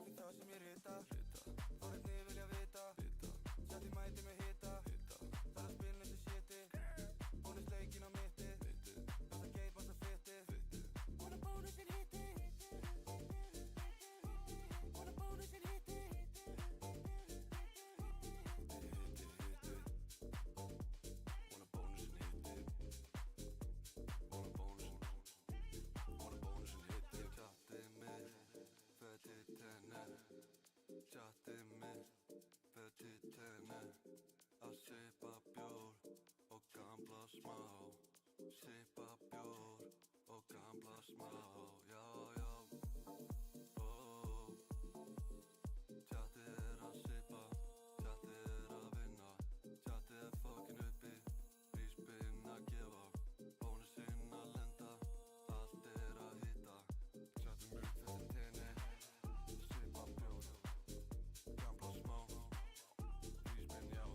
Grafík það sem ég rita Forréttni vilja vita Setti mæti með hita Það er að spilna þessu shiti Bónus leikinn á mitti Besta geit, besta fitti Wanna bónusin hitti Wanna bónusin hitti Wanna bónusin hitti Wanna bónusin hitti Tjattið mér Fötið tenni Tjattið mér Fötið tenni Að sippa bjór og gamla smá Sippa bjór og gamla smá Já, já Tjattið að sippa Tjattið að vinna Tjattið fokkin uppi Príspinn að gefa Bónusinn að lenda Allt að hitta Tjattið mér fötið tenni Sippa bjór Gamla smá Príspinn já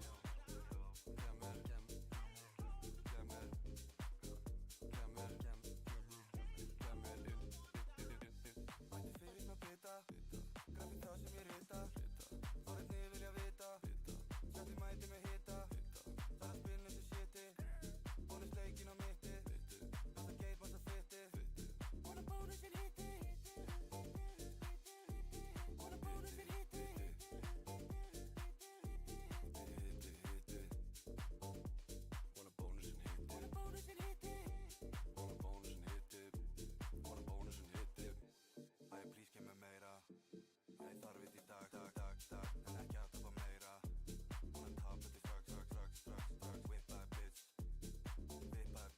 Grafík það sem ég rita Forréttni vilja vita Setti mæti með hita Það er að spilna þessu shiti Bónus leikinn á mitti Besta geit, besta fitti Wanna bónusin hitti Wanna bónusin hitti Wanna bónusin hitti Wanna bónusin hitti Wanna bónusin hitti Wanna bónusin hitti Æ, please gef mér meira Æ, þarf þetta í dag En ekki að tapa meira Búin að tapa þetta strax Whippaði bitch Whippaði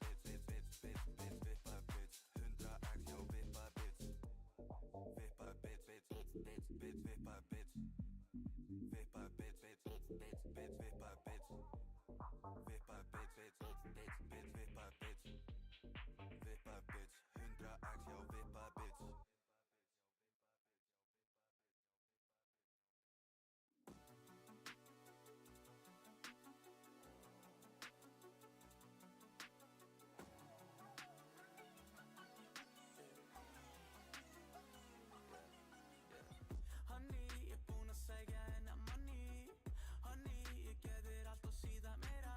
bitch 100x, já, whippaði bitch Whippaði bitch Whippaði bitch Whippaði bitch Whippaði bitch Whippaði bitch Whippaði bitch 100x, já, whippaði bitch Honey, ég búinn að segja henni að money Honey, ég gef þér allt og síðan meira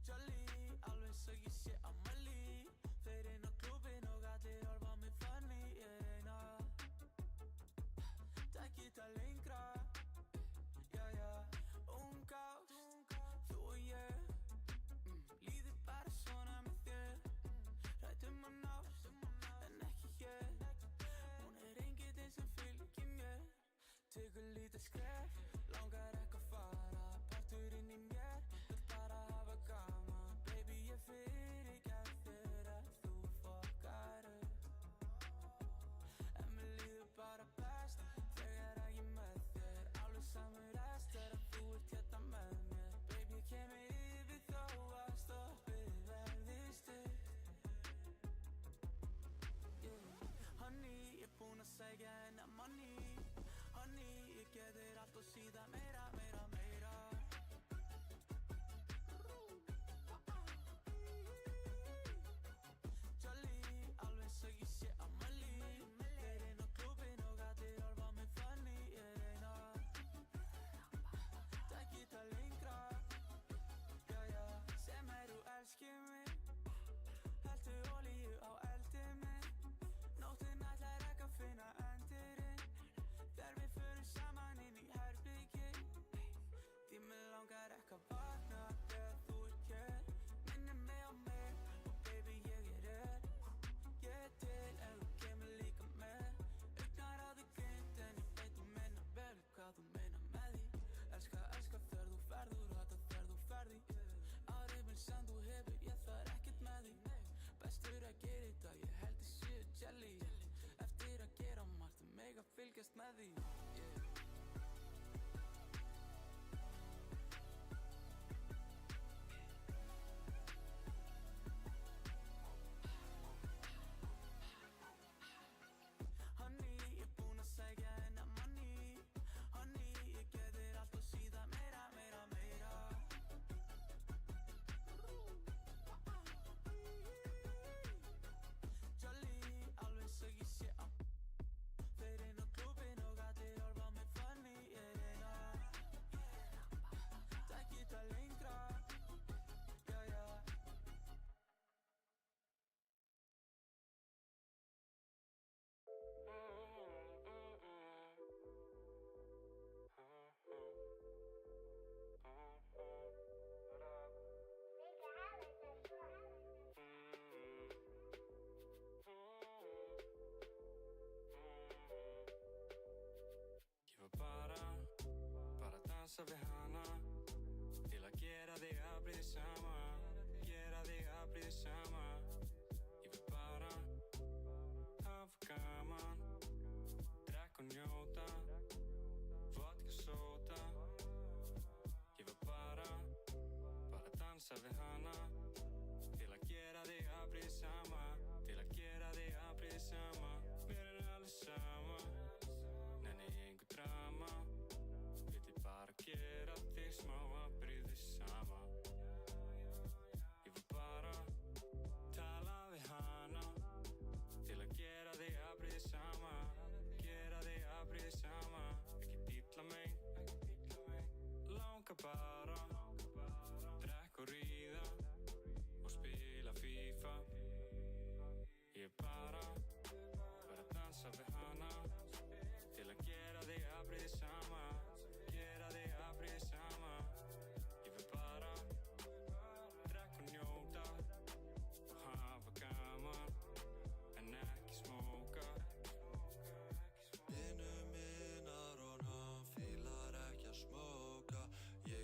Jolly, alveg svo ég sé á Molly Þeir inn á klúbbinn og allir horfa á mig funny Ég reyna Takk þetta lengra Ung ást, þú og ég Líður bara svona með þér Ræddum að nást, en ekki hér Hún engillinn sem fylgir mér Tekur lítið skref, langar ekki að fara Parturinn í mér, vill bara hafa gaman Baby, ég fyrirgef þér ef þú fokkar upp En mér líður bara best þegar að ég með þér Alveg samur rest þegar þú ert hérna með mér Baby, ég kemur yfir þó að stoppið verði stutt Honey, ég búinn að segja henni að money Honey, ég gef þér allt og síðan meira Jolly, alveg svo ég sé á Molly Þeir inn á klúbbinn og allir horfa á mig funny Ég reyna Takk þetta lengra Sem þú elskir mig Heltu olíu á eldið minn Nóttin ætlar ekki að finna endurinn Þegar við förum saman inn í herbyggi Því mig langar ekki að vakna þegar þú hér Minnir mig á mig og baby ég er Ég til ef þú kemur líka með Augnar á þig glind en ég veit þú meina vel hvað þú meina með því Elska þegar þú ferð úr hata þegar þú ferð í Árið sem þú hefur ég þarf ekkert með því Bestur að gera þetta, ég held þið séu jelly Eftir að gera margt mig að fylgjast með því Honey, ég búinn að segja henni að money Honey, ég gef þér allt og síðan meira dansa við hana til að gera þig afbrýði sama, gera þig afbrýði sama. Ég vil bara hafa gaman, drekka og njóta, vodka sóda. Ég vil bara dansa við hana til að gera þig afbrýði sama, til að gera þig afbrýði sama. Mér alveg sama, nenni engu drama, vil ég bara gera þig smá afbrýði sama. Ég vil bara tala við hana til að gera þig afbrýði sama, gera þig afbrýði sama. Ekki dýtla mig, langar bara drekka og ríða og spila FIFA. Ég bara dansa við hana til að gera þig afbrýði sama, gera þig afbrýði sama. Ég vil bara drekka og njóta og hafa gaman en ekki smóka. Vinur minn Aron, hann fílar ekki að smóka. Ég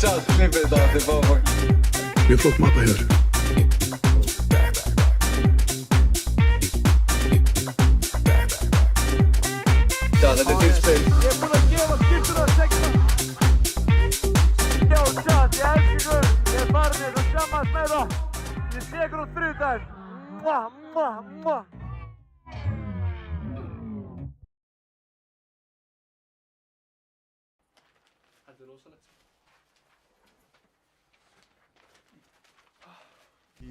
Ciao, slipper idag, det var bara... Vi har fått mappa här. Ja, det är tillspel. Þetta er rosalegt.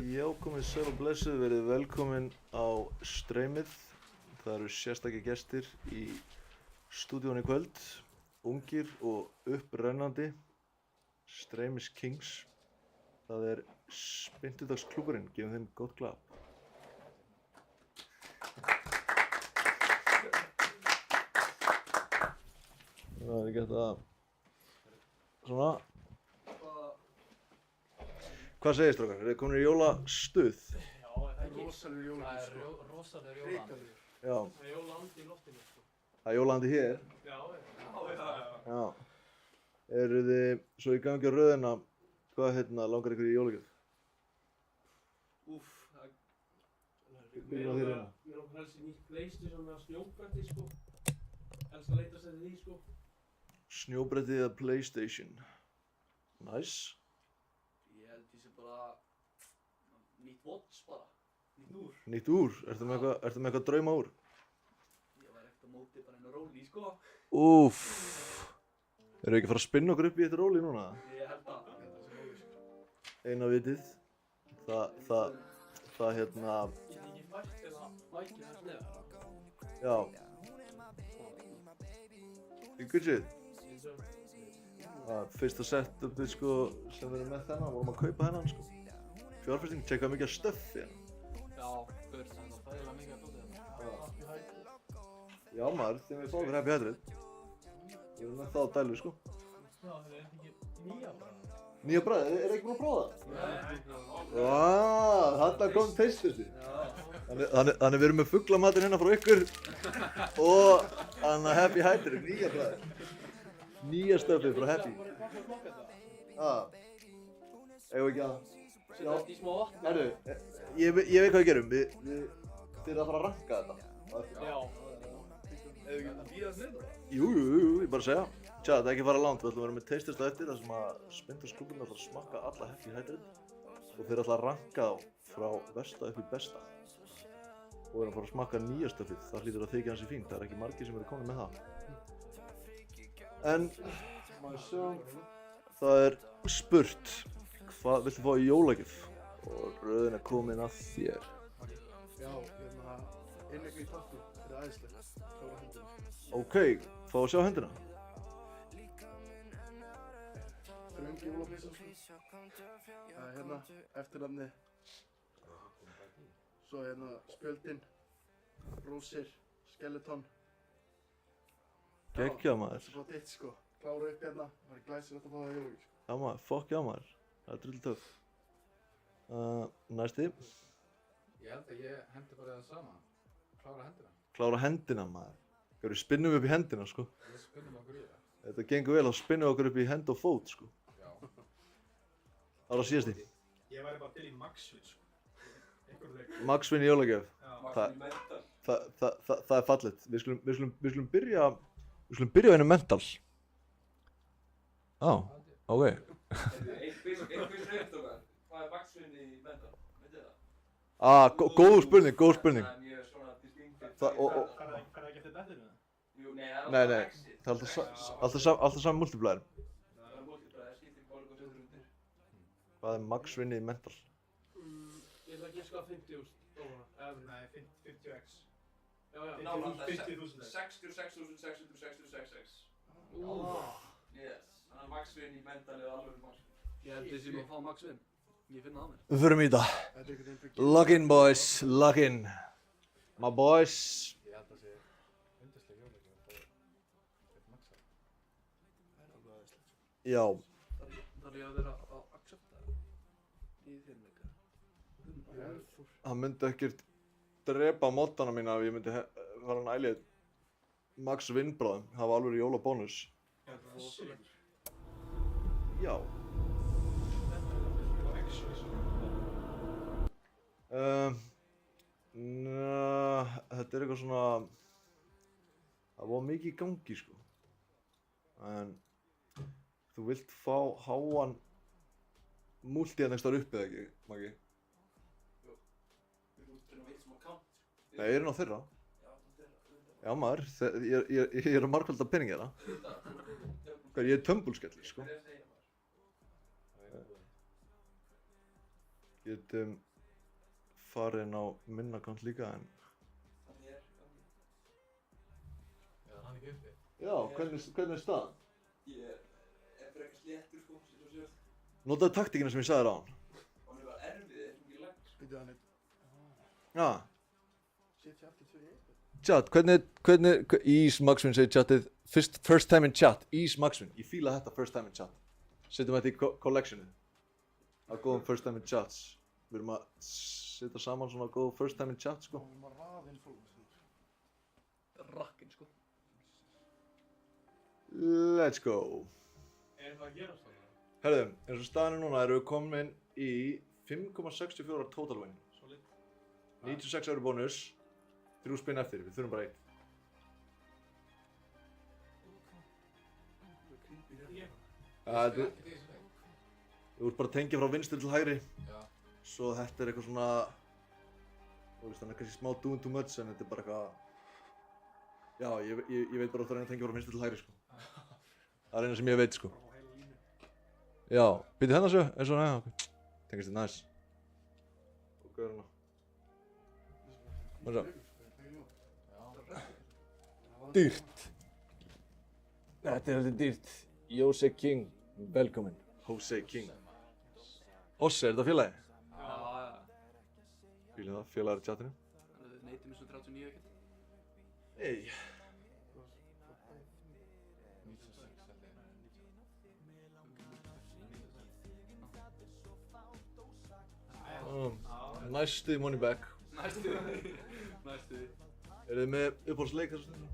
Já, komið sæl og blessuð, verið velkomin á streymið. Það eru sérstakir gestir í stúdíónu í kvöld, ungir og upprennandi, Streymis Kings. Það er Spyntudagsklúbburinn, gefum þeim gott klapp. Það er gett að, svona. Hvað segir strákar? Er þið komin í jólastuð? Já, það er ekki. Rosalegur jólastuð, Það sko. er rosalegur jólandi. Já. Það er jólandi í loftinu, sko. Það er jólandi hér. Já. Já. Eru þið svo í gangi á röðina, hvað langar ykkur í jólagjöf? Úff, það Byrjum á þér hérna. Mér langar helst í nýtt PlayStation með snjóbretti, sko. Helst að leitast eftir því, sko. Snjóbrettið eða PlayStation. Nice. Ég held því sem bara nýtt watch bara. Nýtt úr. Nýtt úr. Ertu með eitthvað drauma úr? Ég var ekkert á móti bara einu róli, sko. Úff. Eru þið ekki að fara að spinna okkur upp í þetta róli núna? Ég held að. Ég held að það sé móti, sko. Eina vitið. Það Ég get ekki fært þeirra mækið þess neðar. Já. Good shit. Fyrsta setupið sko sem við erum með þennan, vorum að kaupa hennan sko. Fjárfesting, tjekka mikið af stöffi hérna. Já, börn, það er fæðilega mikið að dóta hérna. Já maður, þegar við fáum fyrir Happy Hydrate. Við erum með það á dælu sko. Já, það er ekki nýja bara. Nýja bragð, er ekki búin að prófa það? Nei. Þarna kom teistusti. Þannig við erum með fuglamatinn hérna frá ykkur og hann að Happy Hydrate, nýja bragð. Nýja stöfið frá Happy. Eigum við ekki að... Setja þetta í smá vatn. Herru, ég veit hvað við gerum. Þið eru að fara að ranka þetta. Já. Ef við getum bíðað þess neita það? Jú, ég bara að segja. Tja, það er ekki að fara langt. Við ætlum að vera með teistist á eftir þar sem að Spyntudagsklúbburinn ætlar að smakka alla Happy Hydrate og þeir ætla að ranka þá frá versta upp í besta. Og við erum að fara að smakka nýja stöfið. Það hlýtur að þykja hansi fínt. Það er ekki margir sem eru komin með það. En, það er spurt, hvað viltu fá í jólagjöf? Og röðin er komin að þér. Já, innleika í takku, þetta er æðislegt. Klára hendina. Ok, fá að sjá hendina. Þröng jólapeysa, sko. Það er hérna, eftirnafni. Svo hérna spjöldin, rósir, skeleton. Geggjað maður. Þetta er bara ditt, sko. Klára upp hérna, það er glæsilegt að fá það í jólagjöf, sko. Já maður, fokk já maður. Það er drull töff. Næsti. Ég held að ég hendi bara það sama. Klára hendina. Klára hendina maður. Við spinnum upp í hendina sko. Við spinnum okkur í það. Þetta gengur vel, þá spinnum við okkur upp í hend og fót sko. Já. Það var síðasti. Ég væri bara til í Maxvin sko. Einhverju leik. Maxvin í jólagjöf. Já. Það er fallegt. Við skulum byrja á einu mental. Já, ok. Einhvers reynd okkar. Hvað er Maxvin í mental? Veitir það? Góð spurning. Það er mjög svona distinktiv. Það- og- Fara það ekki eftir betinu það? Jú, nei, það Nei, er Maxið. það er alltaf sami multiplier. Það er multiplæðir, skiptir ekki máli hvað setur undir. Hvað er Maxvin í mental? Ég ætla að giska 50.000 dólara. Nei, 50x. Já, já. Nálægt, það er 50.000. 66.666. Yes. Þannig að Maxvin í mental er alveg Maxvin. Ég held því sem að fá Max Vinn. Ég finna það mér. Við förum í þetta. Þetta er einhvern veginn fyrir Lock in boys, lock in. My boys. Ég held að sé undislega jólagjöf að fá eitt Maxa. æðislegt. Já, Þarf ég að vera að accepta í þeim leika? hann myndi ekkert drepa moddana mína ef ég myndi fara hann ælið Max Vinnbráðum, það var alveg jólabónus. Já. Þetta er eitthvað svona, það var mikið í gangi sko. En þú vilt fá háan múlti hérna einhvers staðar upp eða ekki, Maggi? Við erum að veita sem account. Nei, er hann á þeirra? Já, það er það. Já maður, ég er að margfalda peningi hérna. Hvað, ég er tömbulskellir sko. Hvað er það eina maður? Getum farið inn á minn account líka en... Þannig er gangi. Já, hann ekki uppi. Já, hvernig er staðan? Ég er frekar sléttur sko, sem þú sér. Notaðu taktíkina sem ég sagði þér á hann. Og hann er bara erfið, það er mikið langt. Býtu hann eitt. Já. Setja aftur 2-1. Chat, hvernig... Ís Maxwin segir chatið. First time in chat. Ís Maxwin. Ég fíla þetta first time in chat. Setjum þetta í collectionið. Að góðum first time in chats. Við erum að setja saman svona góð first time in chat sko. Við erum að raða inn followers. Rakkin sko. Let's go. Er það að gerast það? Herðu, eins og staðinu núna erum við komin í 5,64 total win. Svo lítið. 96 € bónus. 3 spinn eftir, við þurfum bara 1. Þú ert bara að tengja frá vinstri til hægri. Já. Svo þetta er eitthvað svona... Þú veist, þannig kannski smá doing too much en þetta er bara eitthvað... Já, ég veit bara að það er að tengja frá vinstri til hægri sko. Það er eina sem ég veit sko. Já, býttu hennar svo, eins og næja, ok. Tengist þetta næs. Og hvað er hana? Má sjá. Dýrt. Þetta er heldur dýrt. Jose King, velkomin. Jose King. Ossi, er þetta félagi? Já. Fílum það, félagar í chatinu. Þannig að þið neytið mér svo 39 ekkert. Hey. 96 Næstu money back. Næstu. Næstu. Eru þið með uppáhaldsleik þessu stundum?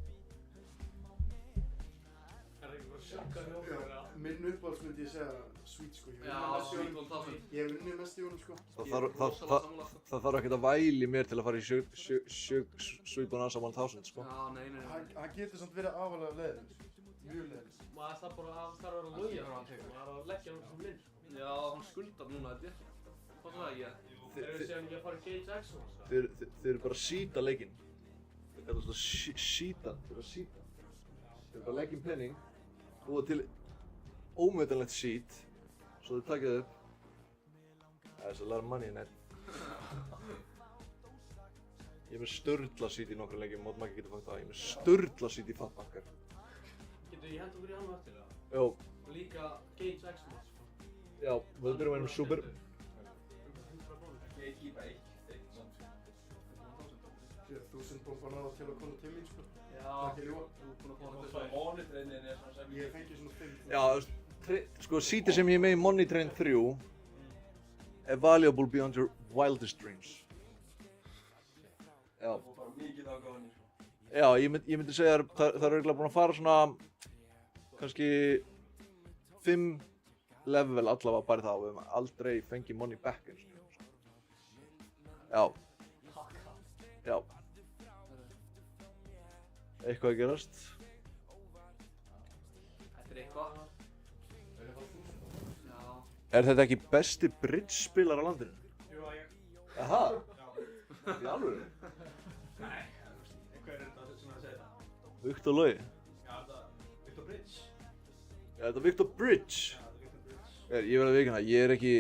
Er það ekki bara sjokka hjá Já, okkur? minn uppáhalds myndi ég segja Sweet sko. Já, Sweet 1000. Ég hef unnið mest í honum sko. Það þarf ekkert að væli mér til að fara í Sweet Bonanza 1000 sko. Já, nei. Hann getur samt verið aðvalega leiðin. Mjög leiðin. Maður þarf bara að vera að lögja frá hann tegur. Maður þarf að leggja hann sem linn. Já, hann skuldar núna held ég. Hvað það ekki? Þeir eru séðan ekki að fara í Gage X og það. Þið eru bara að síta leikinn. Þið kallast það síta. Þið eru að síta. Þið eru bara að leggja inn penning, búa til ómetanlegt sít, svo þið takið upp. That's a lot of money in it. Ég er með sturla sít í nokkrum leikjum, mót maður ekki getur fakt það. Ég er með sturla sít í Fatbankar. Getur ég hent okkur í hann og eftir það? Jó, Og líka Gage X match. já, við byrjum einum super. Ég kýpa eitt samt. 1000 bomban aða til að koma til mín sko. Já. Takk ég ljúa. Þú er búinn að fá Og þetta svo svo. monitreinin er svona sem Ég fengi svona 5. Já, þú veist, sko sítið sem ég er með í Money Train 3 er valuable beyond your wildest dreams. Já. Það fór bara mikið á góðinni sko. Já, ég myndi segja að það er örugglega búin að fara svona kannski 5 level allavega bara í það og við höfum aldrei fengið money back eins og. Já. Já. Eitthvað að gerast. Þetta er eitthvað. Já. Er þetta ekki besti bridge spilar á landinu? Jú, ég. Aha. Í alvöru? Nei, einhver er þetta sem að segja það. Victor Logi. Já, þetta Victor Bridge. Já, þetta er Victor Bridge. Já, þetta Victor Bridge. Ég verði að viðurkenna, ég er ekki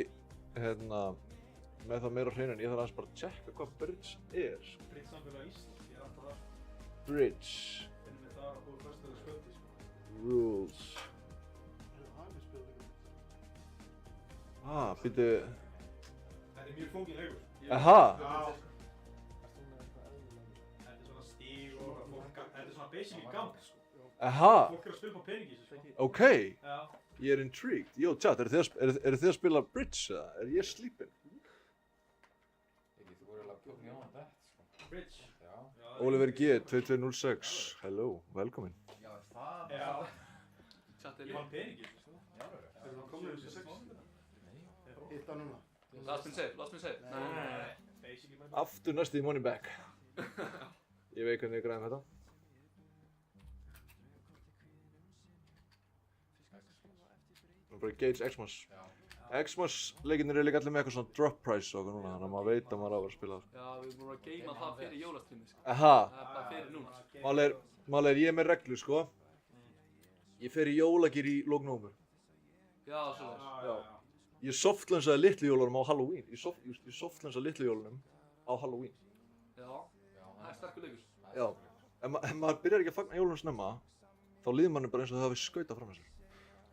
með það meira á hreinu en ég þarf aðeins bara að checka hvað bridge er. Bridge samfélag Ísland, ég er alltaf það. Bridge. Finnum við það að búið fyrstuðu sköldi, sko. Rules. Býttu... Þetta er mjög flókin leikur. Aha! Já. Þetta er svona stíg og fólk, þetta er svona basically gang, sko. Aha! Fólk er að spila på peningi, sko. Ok. Já, Ég er intrigued. Jó, chat, eru þið að spila bridge eða? Er ég sleeping? Ekki, þú voru alveg að pjókna í ána þetta, sko. Bridge. Já. Oliver G, 2206. Hello, velkomin. Já, það. Já. Chatið Ég vann peningið. Já, Þeir eru komin þessi 6. Hitta núna. Last me save. Nei. Basically bara. Aftur næstu í money back. Ég veit hvernig ég græðum þetta. Nú bara Gage Xmas. Já. Xmas leikinnir eru líka allir með eitthvað svona drop price og okkur núna, þannig að maður veit að maður á að vera að spila það. Já, við erum búin að geima það fyrir jólastrímið, sko. Aha, Það er bara fyrir núna. mál er ég er með reglu, sko. Ég fer í jólagýr í lok nóvember. Já, svoleiðis. Já. Ég softlensaði litlu jólunum á Halloween. Ég softlensaði litlu jólunum á Halloween. Já, það er sterkur leikur. Já, ef maður byrjar ekki að fagna jólunum snemma, þá líður manni bara eins og það hafi skautað fram þessar.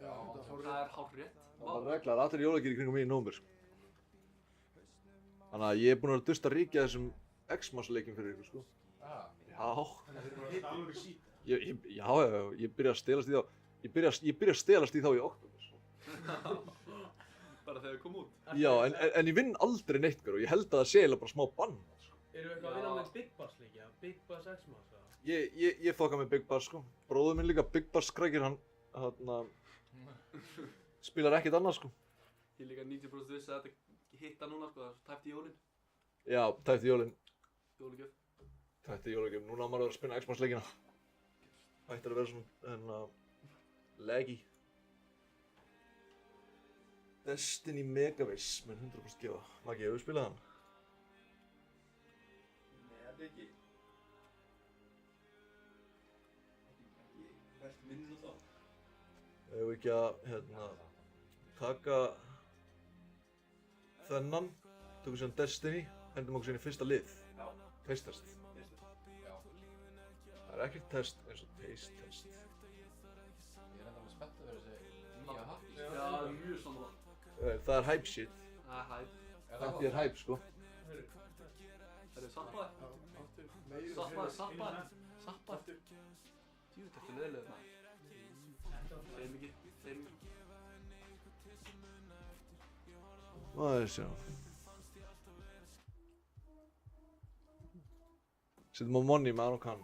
Já, þetta fór Það er hárrétt. Það er regla, það er allir jólagýr í kringum mig í nóvember, sko. Þannig að ég er búinn að dusta ríkja þessum Xmas-leikjum fyrir ykkur, sko. Já. Já, Þannig að þeir eru bara alveg síta. ég byrja að stelast í þá. Ég byrja að stelast í þá í október, sko. Bara þegar við komum út. Já, en ég vinn aldrei neitt, og ég held að það sé eiginlega bara smá bann, sko. Erum við eitthvað að vinna með Big Bass leikja? Big Bass Xmas eða? Ég fokka með Big Bass, sko. Bróður minn líka, Big Bass skrækir, hann spilar ekkert annað, sko. Ég er líka 90% viss að þetta hitta núna, sko, það er svo tæpt í jólinn. Já, tæft í jólinn. Jólagjöf. Tæft í jólagjöf. Núna á maður að vera að spinna Xmas leikina. Ættir að vera svona, leggy. Destiny Megavis, menn 100% gefa. Maggi, hefur við spilað hann? Nei, þetta ekki. Ekki verðt minn og þá. Hefur við ekki að, taka þennan, tökum síðan Destiny, hendum okkur síðan í fyrsta lið. Já. Taste test. Já. Það er ekkert test eins og taste test. Ég er enda alveg spenntið fyrir þessi nýja happi. Já, það er mjög sammála. Það er hype shit. Það er hæp. Þetta er hype, sko. Það er sappaði. Já, aftur. Meiri Sappaði. Djúvitt eftir leiðilega maður. Segir mikið. Maður sjá. Setjum á money með Anokan.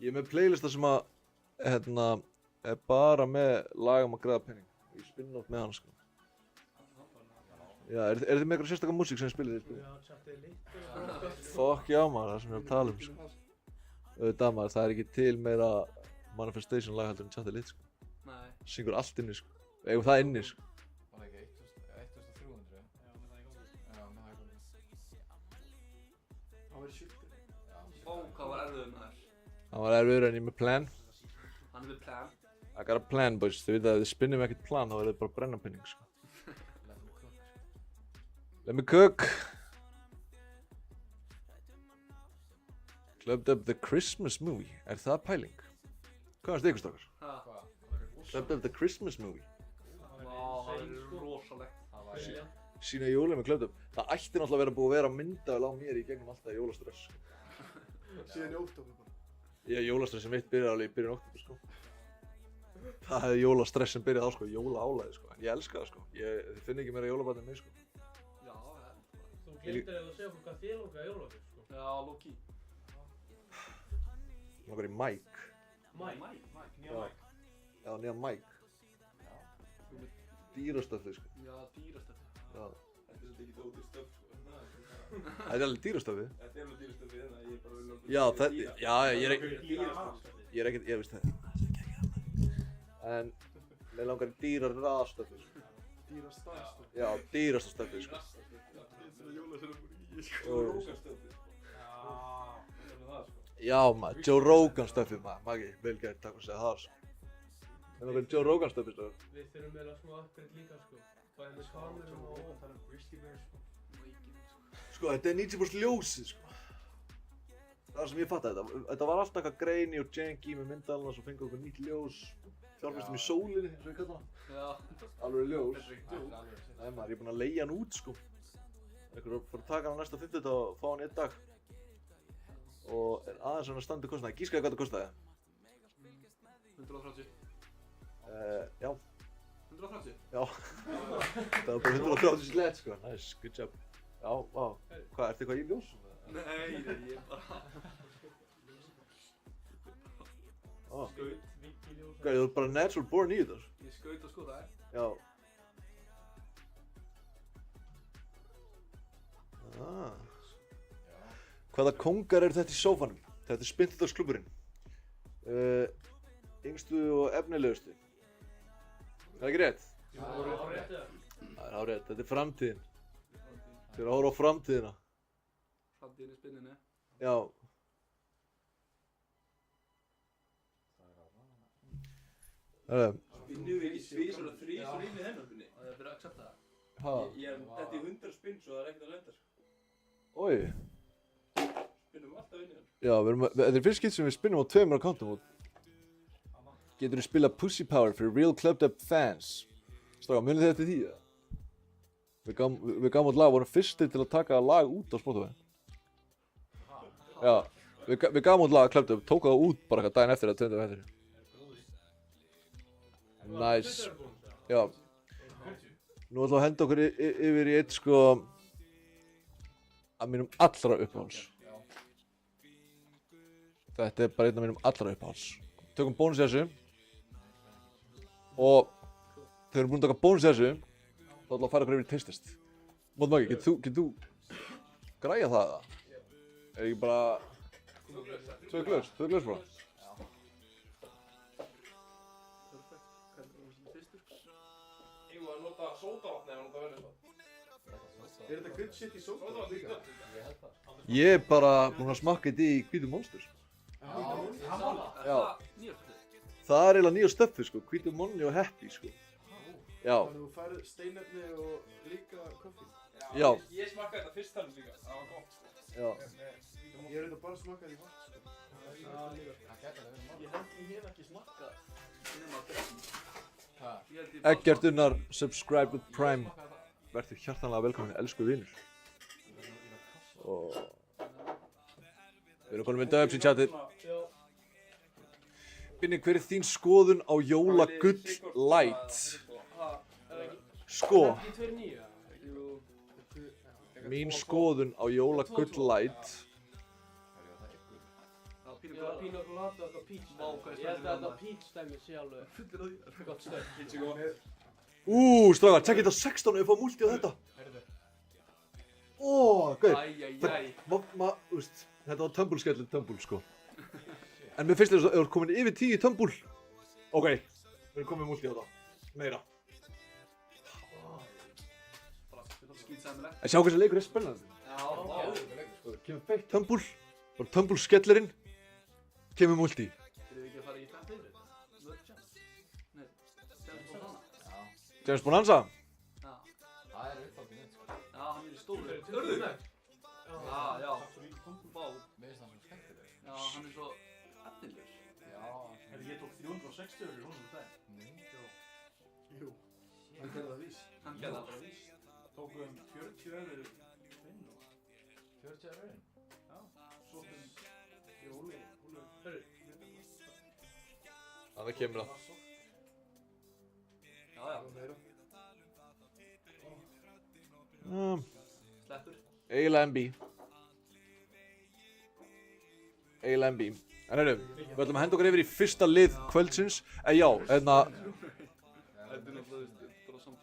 Ég er með playlista sem að, er bara með lag um að græða penning. Ég spinna oft með hann, sko. Já, er þið með eitthvað sérstakar músík sem þið spilið? Já, chatið litt. Fuck já maður, það sem ég er að tala um, sko. Auðvitað maður, það er ekki til meira manifestation lag heldur en chatið lit, sko. Nei. Syngur allt inni, sko. Eigum það inni, sko. Var það ekki 1300? Já, með það í gangi. Já, með það í gangi. Það verður sjúkt. Ó, hvað var erfiður maður. Það var erfiður en ég er með plan. Hann er við plan. I got a plan, boys. Þið veit að ef þið spinnum ekkert plan, þá verður þið bara að brenna penning, sko. Let me cook. Clubbed up the Christmas movie. Er það pæling? Hvað finnst ykkur stokkar? Ha. Hvað? Clubbed up the Christmas movie. Vá, það er rosalegt. Það var ég. Sína jólið með Clubbed up. Það ætti náttúrulega að vera búið að vera myndavel á mér í gegnum alltaf jólastress. Síðan í október bara. Ég jólastressin mitt byrjaði alveg í byrjun október, sko. Það hefði jólastress sem byrjaði á, sko. Jólaálæði, sko. En ég elska það, sko. Þið finn ekki meira jólabarn en mig, sko. Já, það er. Þú glemtir að segja okkur hvað þér langaði jólagjöf, sko. Já, low-key. Langar í Mike. Mike. Nýja mæk. Já, nýja Mike. Dýrastöfið, sko. Já, dýrast þetta. Já. Þetta er svolítið ekki dótið stöf, sko. Það er alveg dýrastöfið. Þetta er alveg dýrið stöfið, þannig að ég er bara vil nokkuð. Já, ég er ekkert, ég veist það. En mér langar í dýrastöfið, sko. Dýra staðstöð. Já, dýrastöfið, sko. Þetta er jólasöfum í sko. Og- Rókarstöfið. Já, þetta er það, sko. Já maður, Joe Rogan stöfið maður, Maggi, vel gert, takk fyrir að segja það, sko. Það er nokkuð Joe Rogan stöfið, sko. Við þurfum meira smá upgrade líka, sko. Bæði með kamerum og... Það er Christy Bear, sko. Sko, þetta er 90% ljósið, sko. Það er sem ég fattaði þetta var alltaf eitthvað grainy og janky með myndalina, svo fengið okkur nýtt ljós. Fjárfestum í sólinni, eins og ég kalla það. Já. Alveg ljós. Það er alveg sitt. Nei maður, ég er búinn að leigja hann út, sko. Einhver fór að taka hann á næsta 50 og fá hann í einn dag. Og er aðeins svona standið kostnaði. Gískaði hvað það kostaði? 130. Já. 130? Já. Það var bara 130 slett sko. Nice, good job. Já, vá. Hvað, ertu eitthvað í ljós? Nei, ég er bara... Skaut. Hvað, þú ert bara natural born í þetta? Ég skaut og skotaði. Já. Hvaða kóngar eru þetta í sófanum? Þetta er Spindludalsklúbburinn. Yngstu og efnilegustu. Er það ekki rétt? Jú, það er hárrétt eða? Það er hárrétt, þetta er framtíðin. Þið eru að horfa á framtíðina. Framtíðin í spinninni. Já. Spinnum við ekki tvisvar og þrisvar inn í hennar spinni? Það er fyrir að accepta það. Ha? Ég er þetta í 100 spinn svo það er ekkert að lenda sko. Oj. Spinnum alltaf inn í hennar. Já, þetta er fyrst skipt sem við spinnum á 2 akkántum og getur við spila Pussy Power fyrir Real Clubbed Up fans. Strákar, munið þið eftir því eða? Við gáum út lag, vorum fyrstir til að taka lag út á Spotify. Já, við gáum út lag, Clubbed Up, tók það út bara daginn eftir að tveimdum eftir. Nice. Já. Nú ætlum við að henda okkur yfir í eitt sko af mínum allra uppáhalds. Þetta er bara einn af mínum allra uppáhalds. Tökum bónus í þessu. Og þegar við erum búin að taka bónus í þessu, þá ætlum við að færa okkur yfir í taste test. Mót Maggi, getur þú græja það eða? Er ekki bara... 2 glös bara? Ég var að nota sódavatn eða nota verðið það. Er þetta good shit í sódavatn líka? Ég er bara búinn að smakka þetta í hvítu Monster. Já. Það er eiginlega nýja stöffi sko, hvítu Monni og Happy sko. Já. Þannig að þú færð steinefni og líka kaffi. Já. Ég smakkaði þetta fyrst þannig líka, það var gott sko. Já. Ég er þetta bara að smakka því vatn sko. Ég hef ekki smakkað. Eggert Unnar, subscribe with Prime. Verður hjartanlega velkomin, elsku vinur. Og við erum konum með döfs í chatið. Binni, hver er þín skoðun á jólagull light? Sko, mín skoðun á jólagull light. Pína colada og peach. Ég held að þetta peach dæmi sé alveg gott stöð. Strákar, tekk þetta 16 ef við fáum multi á þetta. Gauð. Þetta var tumble-skellin tumble sko. En mér finnst þess að ef þú ert komin yfir 10 í tumble. Ok, við erum komin multi á þetta. Meira. En sjá hversu leikur er spennandi. Kemur feitt tumble. Bara tumble-skellirinn. Kemur multi. Þurfum við ekki að fara í 5 yfir þetta? Nei, James Bonanza. Já. Það er uppáldið mitt sko. Já, hann er í stóru. Hörðu? Já. Vá. Mér finnst hann svo skemmtilegur. Já, hann er svo efnilegur. Já. Ég tók 360 í rónum dag. Jú. Hann gerði það vís. Hann gerði það bara vís. Tókum 40 eurur inn og 40 eurur inn? Já. Sóttum í Óli. Það kemur það. Já. Sleppur. Eiginlega MB. En heyrðu, við ætlum að henda okkur yfir í fyrsta lið kvöldsins. Já, Þetta er náttúrulega bara samt.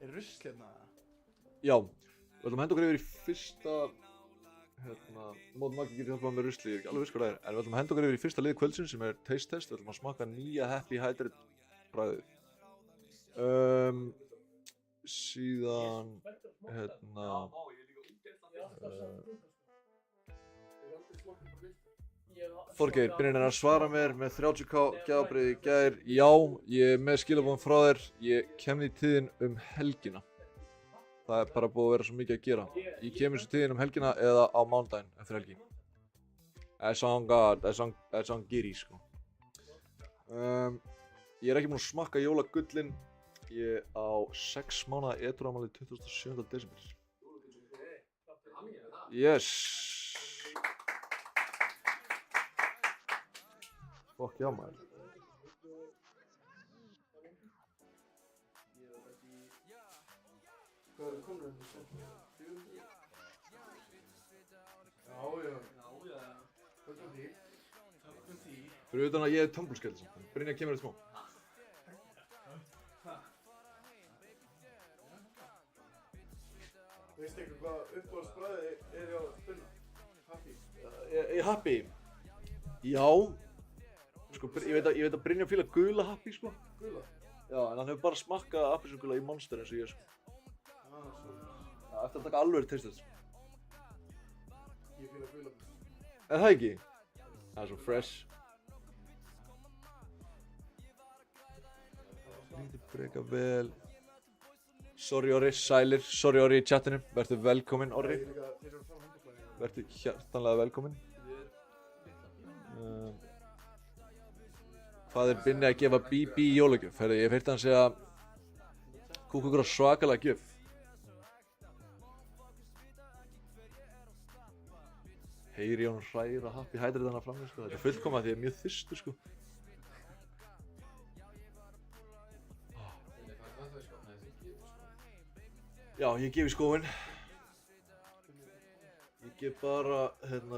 Er rusl hérna? Já, við ætlum að henda okkur yfir í fyrsta... Mót Maggi getur hjálpað með rusli, ég er ekki alveg viss hvað það er. En við ætlum að henda okkur yfir í fyrsta lið kvöldsins sem er taste test. Við ætlum að smakka nýja Happy Hydrate bragðið. Síðan, Þorgeir, Brynjar er að svara mér með 30k gjafabréf í gær. Já, ég er með skilabóðum frá þér. Ég kem því til þín helgina. Það er bara búið að vera svo mikið að gera. Ég kemur svo til þín helgina eða á mánudaginn eftir helgi. Það er svona giri sko. Ég er ekki búinn að smakka jólagullin. Ég á 6 mánaða edruafmæli 27. desember. Yes. Fokk já maður. Ég veit ekki... Hvað eru komnir um þessu? 400? Já. Tökum því. Fyrir utan að ég er tumbleskill, Brynja kemur þetta smá. Veistu eitthvað hvað uppáhaldsbragðið er hjá Binna? Happy? Happy? Já. Sko, ég veit að Brynja fílar gula Happy, sko. Gula? Já, en hann hefur bara smakkað appelsínugula í Monster eins og ég, sko. Svo. Já, eftir að taka alveg testið. Ég fíla gula. Er það ekki? Það er svo fresh. Lítið freka vel. Sorry Orri, sælir. Sorry Orri í chatinu. Vertu velkominn Orri. Vertu hjartanlega velkominn. Hvað er Binni að gefa BB í jólagjöf? Herri, ég hef heyrt hann segja kúka ykkur á svakalega gjöf. Heyri hún hræra Happy Hydrate hana fram, sko. Þetta er fullkomað því ég er mjög þyrstur, sko. Já, ég gef í skóinn. Ég gef bara,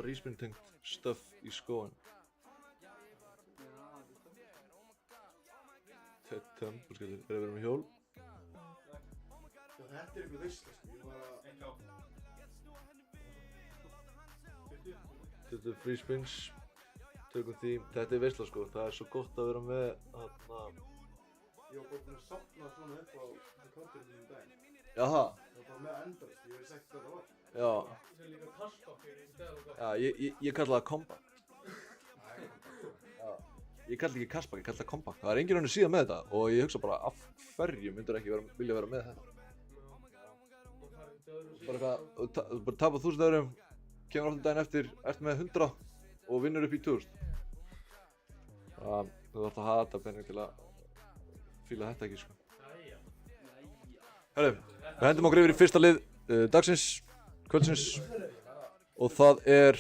rísmyntengt stöff í skóinn. Tömbulskjöldur, er að vera með hjól? Já, þetta er eitthvað veisla, sko. Ég var að... Þetta er free spins, tökum því, þetta er veisla, sko. Það er svo gott að vera með, Ég var bara búinn að safna svona upp á konturinn í daginn. Jaha. Ég var bara með endalist, ég veist ekki hvað það var. Já. Það er líka taskbakkir í stæðum. Já, ég kalla það kompakt. Já. Ég kalla ekki kastbakk, ég kalla það kompakt. Það er enginn önnur síðan með þetta og ég hugsa bara af hverju myndur ekki vilja vera með þetta. Bara eitthvað, bara tapa 1000 eurum, kemur aftur daginn eftir, ert með 100 og vinnur upp í 1000. Þú þarft að hafa þetta penning til að fíla þetta ekki, sko. Herru, við hendum okkur yfir í fyrsta lið dagsins, kvöldsins og það er,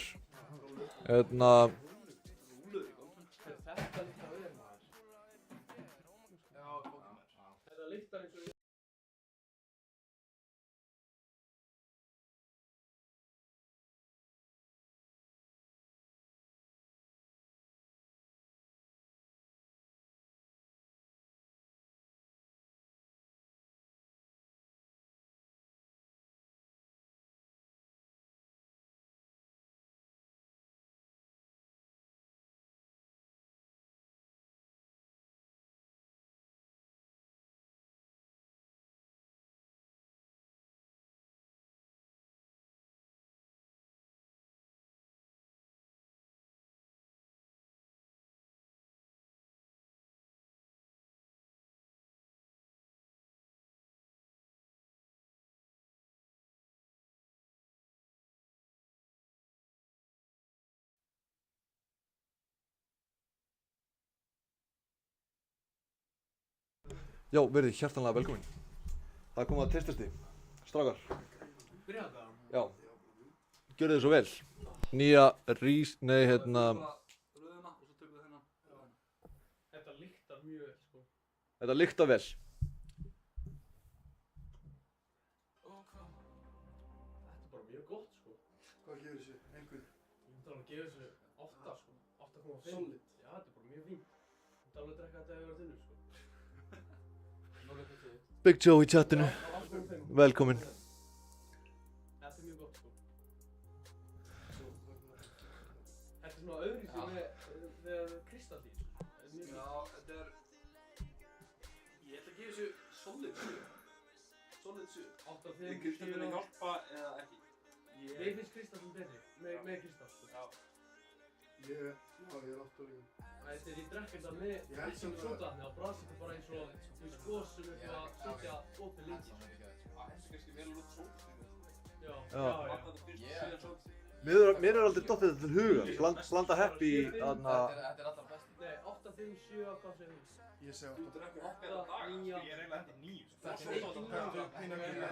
já, verið hjartanlega velkomin. Það er komið að testasti, strákar. Byrja þetta? Já, gjörðu þið svo vel. Nýja Röðuna og svo tökum við þennan. Þetta lyktar mjög vel, sko. Þetta lyktar vel. Þetta er bara mjög gott, sko. Hvað gefur þessu? Einhvern? Ég myndi alveg gefa þessu 8, sko. 8,5. Solid. Já, þetta er bara mjög fínt. Ég myndi alveg drekka þetta ef ég var þinnur, sko. Big Joe í chatinu, velkomin. Þetta er mjög gott, sko. Þetta er svona öðruvísi með kristallín, sko. Já, þetta er... Ég ætla að gefa þessu solid 7. Solid 7. 8,5, Er kristallinn að hjálpa eða ekki? Mér finnst kristallinn betri, með kristall, sko. Já. Ég er 8 líka. Þetta er, ég drekk þetta með sódavatni og bragðs þetta bara eins og skos sem er bara að sitja opið lengi. Það hendur kannski vel út sódavatni. Já. Mér er aldrei dottið þetta til huga, blanda Happy í þarna... Þetta er allra best. Nei, 8, 5, 7, hvað segir þú? Ég segi 8. 9.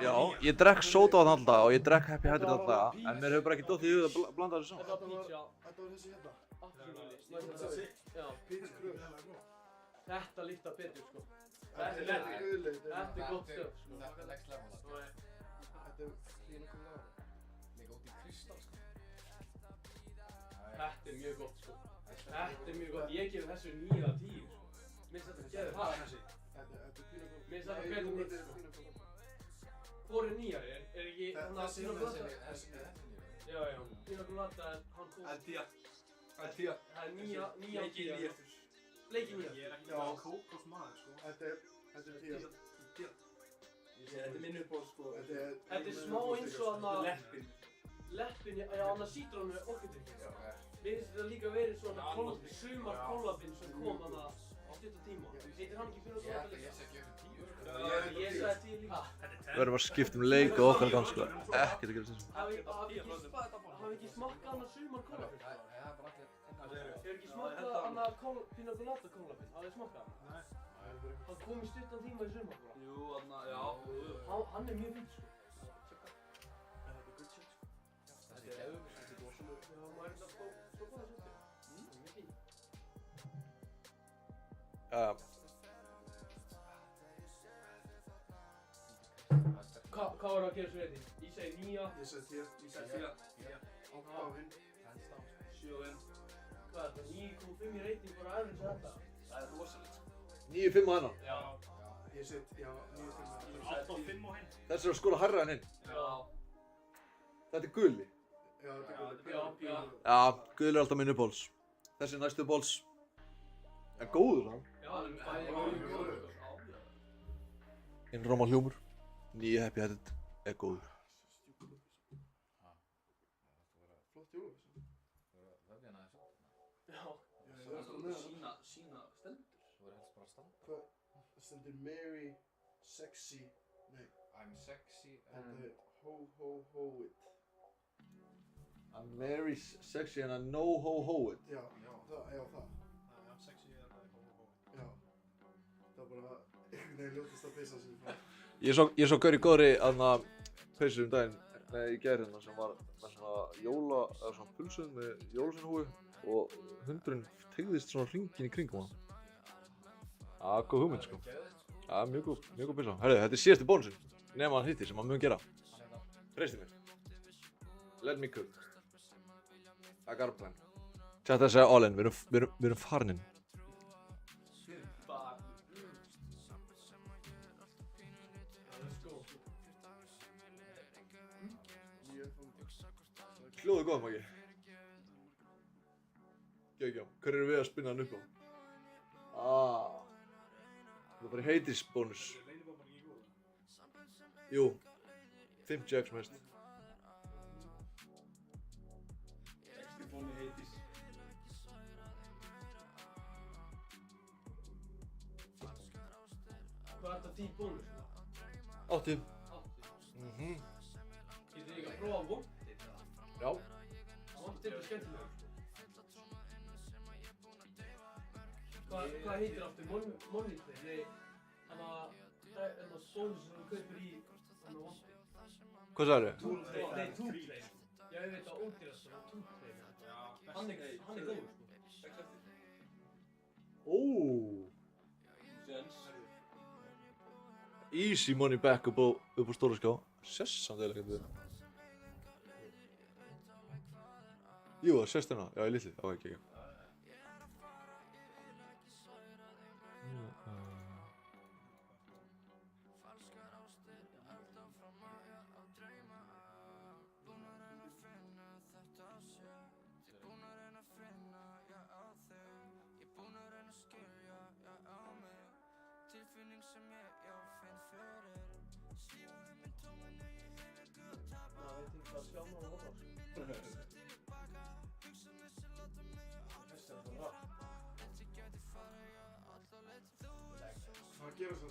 Já, ég drekk sódavatn alltaf og ég drekk Happy Hydrate alltaf, en mér hefur bara ekki dottið í huga að blanda þessu saman. Þetta var pizza. Þetta var þessi hérna. Já. Pizza kröð. Þetta líktar betur sko. Þetta Þetta er guðlegt. Þetta er gott stöf sko. Þetta er next level sko. Þetta er pínu colada. Líka út í kristall sko. Þetta er mjög gott sko. Þetta er mjög gott. Ég gef þessu 9 af 10 sko. Minnst þetta geður það þessi. Þetta er pínu colada. Minnst þetta betur mitt sko. Hvor er nýjari? Er ekki hann að Pina Colada? Já, já. Pina Colada en hann kom... Altia. Það er 9 af 10. Bleiki nýjar. Ég er ekki Já. bara kókosmaður sko. Þetta er 10. Þetta er minn uppáhald sko. Þetta er smá eins og hann að... Leppin. Leppin, já hann að sítrónu orkudrykki. Mér finnst þetta líka verið svona sumar kollabinn sem kom hann að á stutta tíma. Heitir hann ekki Pina Colada líka? Ég sé ekki upp í 10 sko. Ég sagði 10 líka. Við verðum að skipta leik og okkar gang sko. Ekkert að gera þessu. Hafi ekki smakkað hann að sumar kollabinn? Hefur ekki smakkað hann að Pina Colada kollabinn? Hafið þið smakkað hann? Nei. Hann kom í stuttan tíma í sumar kolla. Jú, já. Hann er mjög fint sko. Þessi geðum sko. Já, maður er þetta svo góða svolítið. Mjög fín. Já. Hvað var það að gera svo reyndi? Ég segi 9. Ég segi 10. Ég segi 4. 8 á hinn. 7 á hinn. Hvað er þetta? 9,5 í reyting bara aðeins að þetta? Það er rosalegt sko. 9-5 á hennar. Já. Ég segi, já, 9-5. 8 og 5 á hinn. Þessi er að skora hærra en hinn. Já. Þetta er gulli. Já, þetta er guðlegt. Já. Já, gulli er alltaf minn uppáhalds. Þessi er næstu uppáhalds. En góður hann. Já, hann er bæði mjög góður. Innráma hljómur. Nýja happy headed er góður. Flott jólafis. Vefjan aðeins upp. Já. Sína stendur. Þú verður helst bara að standa. Hvað? Það stendur Merry, Sexy, nei, I'm sexy þetta and... er Ho Ho Ho It. I'm very sexy and I know ho ho it. Já, það. Já, sexy er það. Já. Það var bara einhvern veginn ljótast að peysa sem frá. Ég svo gaur í góðri aðna peysu Nei, í gær hérna sem var með svona eða svona pulsuð með jólasveinahúfu og hundurinn teygðist svona hringinn í kringum hann. Góð hugmynd sko. Mjög góð peysa. Herðu, þetta er síðasti bónusinn nema hann hittir sem hann mun gera. Treysti mér. Let me cook. I got a plan. Þetta að segja all in, við erum farin inn. Hljóðu góð, Maggi. Gjá. Hver eru við að spinna hann upp á? Það er bara heitis bónus. Jú. 5 jacks mest. 60 bóni heitis. Hvað er þetta 10 bónus? 80. 80. Getur þið ekki að prófa Wanted? Já. Wanted er skemmtilegur. Hvað heitir aftur? Monitor? Nei, þannig að bónus sem þú kaupir í Wanted. Hvað sagði þau? Nei, Two-Train. Já, ég veit að ódýrast er Two-Train. Hann er góður sko. Sens. Easy money back upp á stóra skjá. Sessan þegar ekki við. Jú, það sést hérna. Já, í litli. Ekki. Hvað gera svo?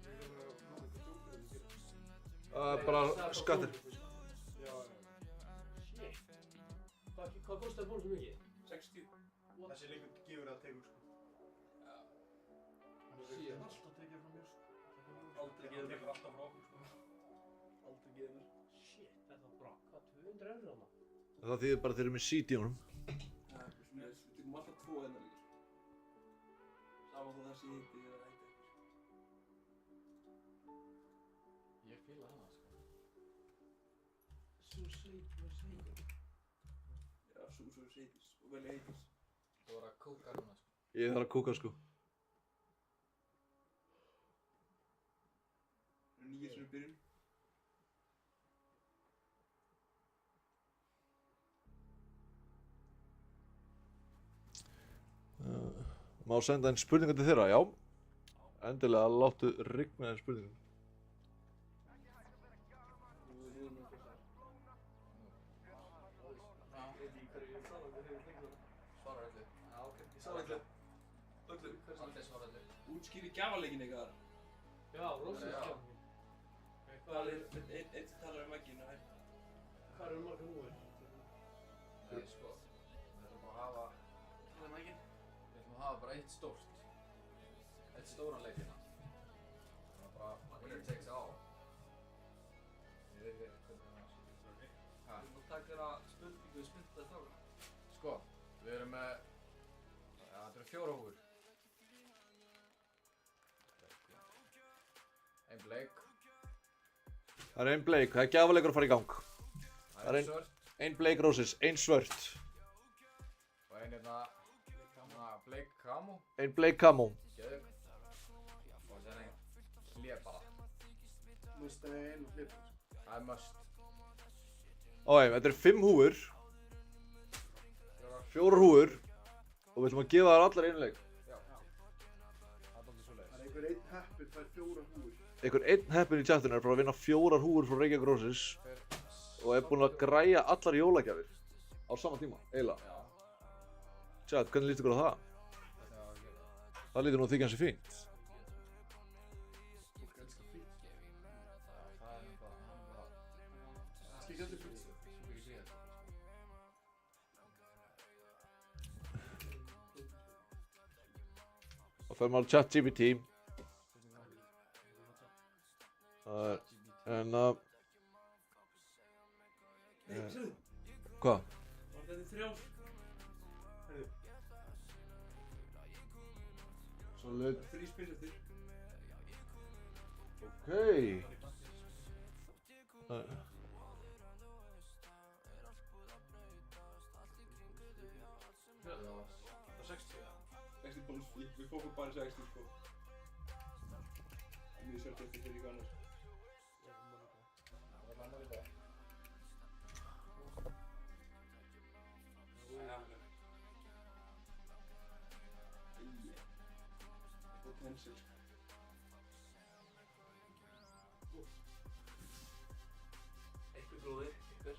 Ég er að hafa eitthvað djókir að gera. Bara skattir. Já. Shit. Hvað kostar bónus mikið? 60. Þessi leikur gefur það tegur sko. Hann er alltaf tekið frá mér sko. Aldrei geður mér alltaf frá okkur sko. Aldrei geður mér. Shit, þetta var bra. Hvað, 200 € þarna? Það þýðir bara þeir eru með seat í honum. Við tökum alltaf 2 enna líka. Saman þá þessi. siti eða eitthvað. Ég fíla hana, sko. Svo sveit og sveit. Já, svo seitis og vel heitis. Þú voru að kúka núna, sko. Ég þarf að kúka sko. Nýja svona byrjun. Má senda einn spurningu til þeirra, já. Endilega láttu rigna einn spurningum. Nú er nú þessar. Já. Ég veit ekki hverju ég tala um þegar ég fengi það. Svarar öllu. Já, ok. Ég sá öllu. Öllu. Aldrei svarar öllu. Útskýri gjafaleikinn eitthvað þar. Já, rosalega Já. skjáð. Það er einn sem talar um vegginn og einn. Hvað eru margar húfur? Nei, sko. Við ætlum að hafa... Talar um vegginn. Við ætlum að hafa bara eitt stórt. Eitt stóran leik hérna. Það er bara winner takes all. Ég veit ekki hvernig það er. Við erum að taka þér að spurningu spynta stráka. Sko, við erum með... Já, þetta eru 4 húfur. Ein bleik. Það er einn bleik, það er gjafalegur að fara í gang. Það er er ein- svört. Einn bleik rósis, einn svört. Og ein hérna... Bleik kamo. Einn bleik kamó. Geðug. Og sen ein hlébara. Must að einu hlipur. Það er must. Ok, þetta er 5 húfur. 4 húfur. Og við ætlum að gefa þær allar einu leik. Já. Það er aldrei svo Það leiðis. er einhver einn heppin fær 4 húfur. Einhver einn heppinn í chatinu er bara að vinna 4 húfur frá Reykjavík Rósis og er búinn að græja allar jólagjafir á sama tíma, eiginlega. Já. Chat, hvernig líst ykkur á það? Þetta var að gera. Það lítur nú þykja hansi fínt. Fólk elskar frí. Það er bara... Skil ekki allir frí. Svo mikið frí þetta. Og fer maður á ChatGPT. Það er, en að... Nei, sérðu? Hvað? Var þetta 3? Herðu, Solid. 3 spil eftir. Ok. Það er 60. 60 bónus, við fókum bara 60 sko. Mjög sjálf eftir fyrir ykkur annars. Það er bara í dag. Potential sko. Einhver bróðir, einhver.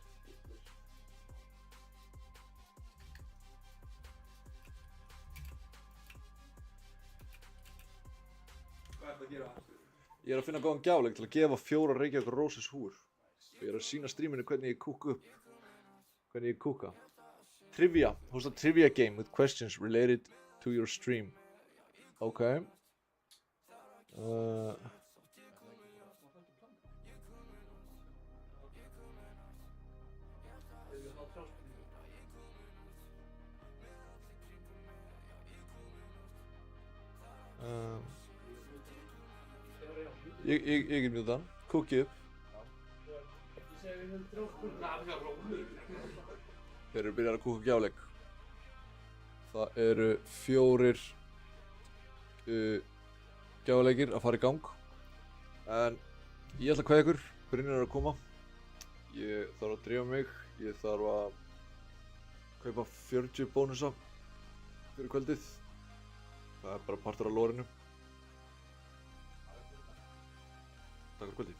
Hvað er þetta að gera? Ég er að finna góðan gjafleik til að gefa 4 Reykjavík Rósis húfur. Og ég er að sína streaminu hvernig ég kúka upp. Hvernig ég kúka. Trivia. Host a trivia game with questions related to your stream. Ok. Ég get mjög þann. Kúkið upp. Ég segi við höfum 3 spurningar. Nei, það er rómur. Þeir eru byrjað að kúka gjafleik. Það eru 4 gjafleikir að fara í gang. En ég ætla að kveðja ykkur. Brynjar er að koma. Ég þarf að drífa mig. Ég þarf að kaupa 40 bónusa fyrir kvöldið. Það er bara partur af lórinu. Takk fyrir kvöldið.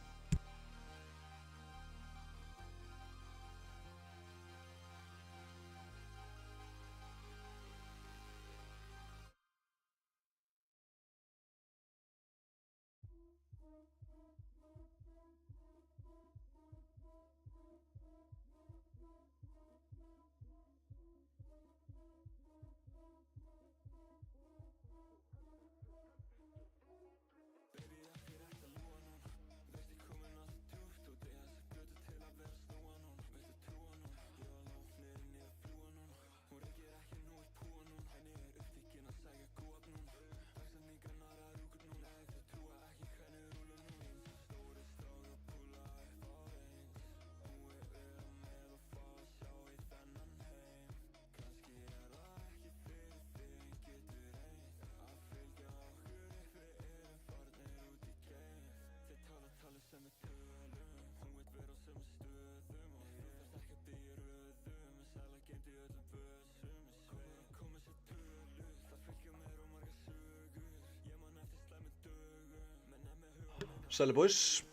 Sæli boys,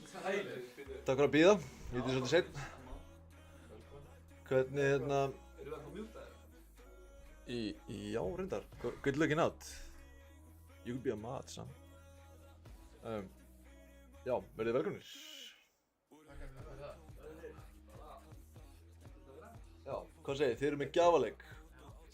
Sælir. takk fyrir að bíða, ég veit svolítið seinn. Hvernig hérna... Erum við að fá mjútaðir? Já, reyndar. Good looking out. You could be a mod, son. Já, verðið velkomnir. Já, hvað segir þið? Þið eru með gjafaleik.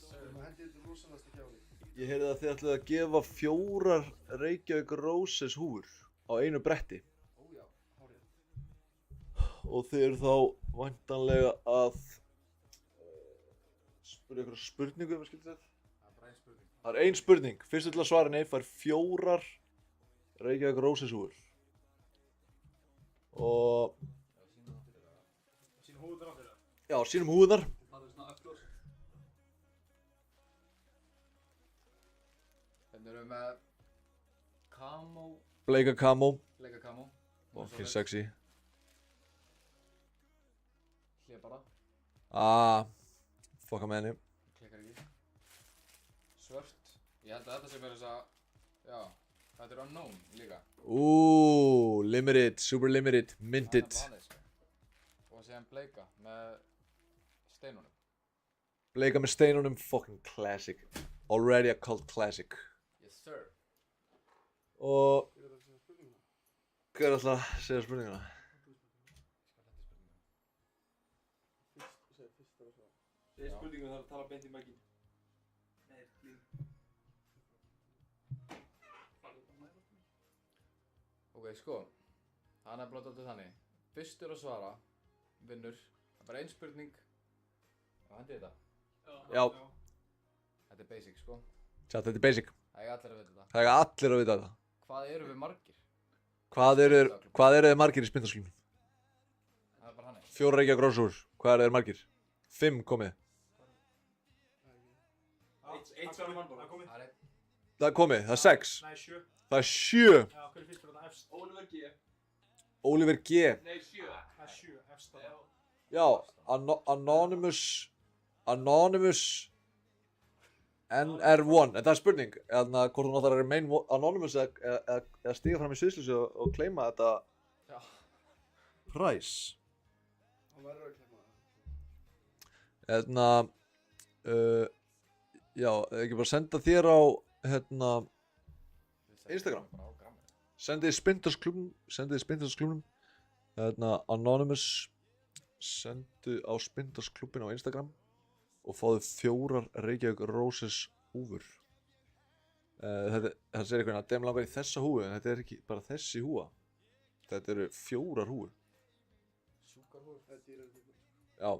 Við erum að hendi þetta rosalasta gjafaleik. Ég heyrði að þið ætluðu að gefa 4 Reykjavík Roses húfur á einu bretti. Ó já, hárið. Og þið eru þá væntanlega að spyrja ykkur spurningu, ef maður skildi þetta. Það er ein spurning. Fyrstu til að svara nei fær 4 Reykjavík Roses húfur. Og... Sýnum húðunar á fyrir það. Já, sýnum húðunar. Það er svona up close. Hérna erum við með Camo. Bleika camo. Bleika Camo. Fucking sexy. Hlið bara. Fucka með henni. Klikkar ekki. Svört. Ég held að þetta sem er þess að, já, þetta er unknown líka. Limited, super limited, minted. Það er vanið, sko. Og síðan bleika með steinunum. Bleika með steinunum, fucking classic. Already a cult classic. Yes sir. Og... Hver er það að segja Hver er alltaf að segja spurninguna? spurninguna? Fyrst að svara. Segir spurningum þarf að tala beint í mækinn. Nei, líf. Ok, sko. Það er nefnilega alltaf þannig. Fyrstur að svara, vinnur. Það er bara ein spurning. Og hendi þetta. Já. Þetta er basic, sko. Tja, þetta er basic. Það er allir að vita þetta. Það er allir að vita þetta. Hvað eru við margir? Hvað eru þið margir í spindaskjólum? Það er bara hannig. 4 Reykjavík Roses húfur. Hvað eru þið margir? 5 komið. Eitt svarar mann bara. Það er einn. Það er komið, það er 6. Nei, 7. Það er 7. Já, hver er fyrst fyrir þetta efst? Oliver G. Oliver G. Nei, 7. Það er 7, efst að það. Já, Anonymous NR1. En það er spurning, hvort hún ætlar að remain Anonymous eða stíga fram í sviðslýsi og claima þetta Já. price. Hann verður að klemma það. Já, ekki bara senda þér á, Instagram. Sendið í Spindarsklubnum, Anonymous, sendu á Spindarsklubin á Instagram og fáðu 4 Reykjavík Roses húfur. Það segir eitthvað að dem langar í þessa húfu, en þetta er ekki bara þessi húfa. Þetta eru 4 húfur. Sjúkarhúr. Það er dýrar tíkur. Já.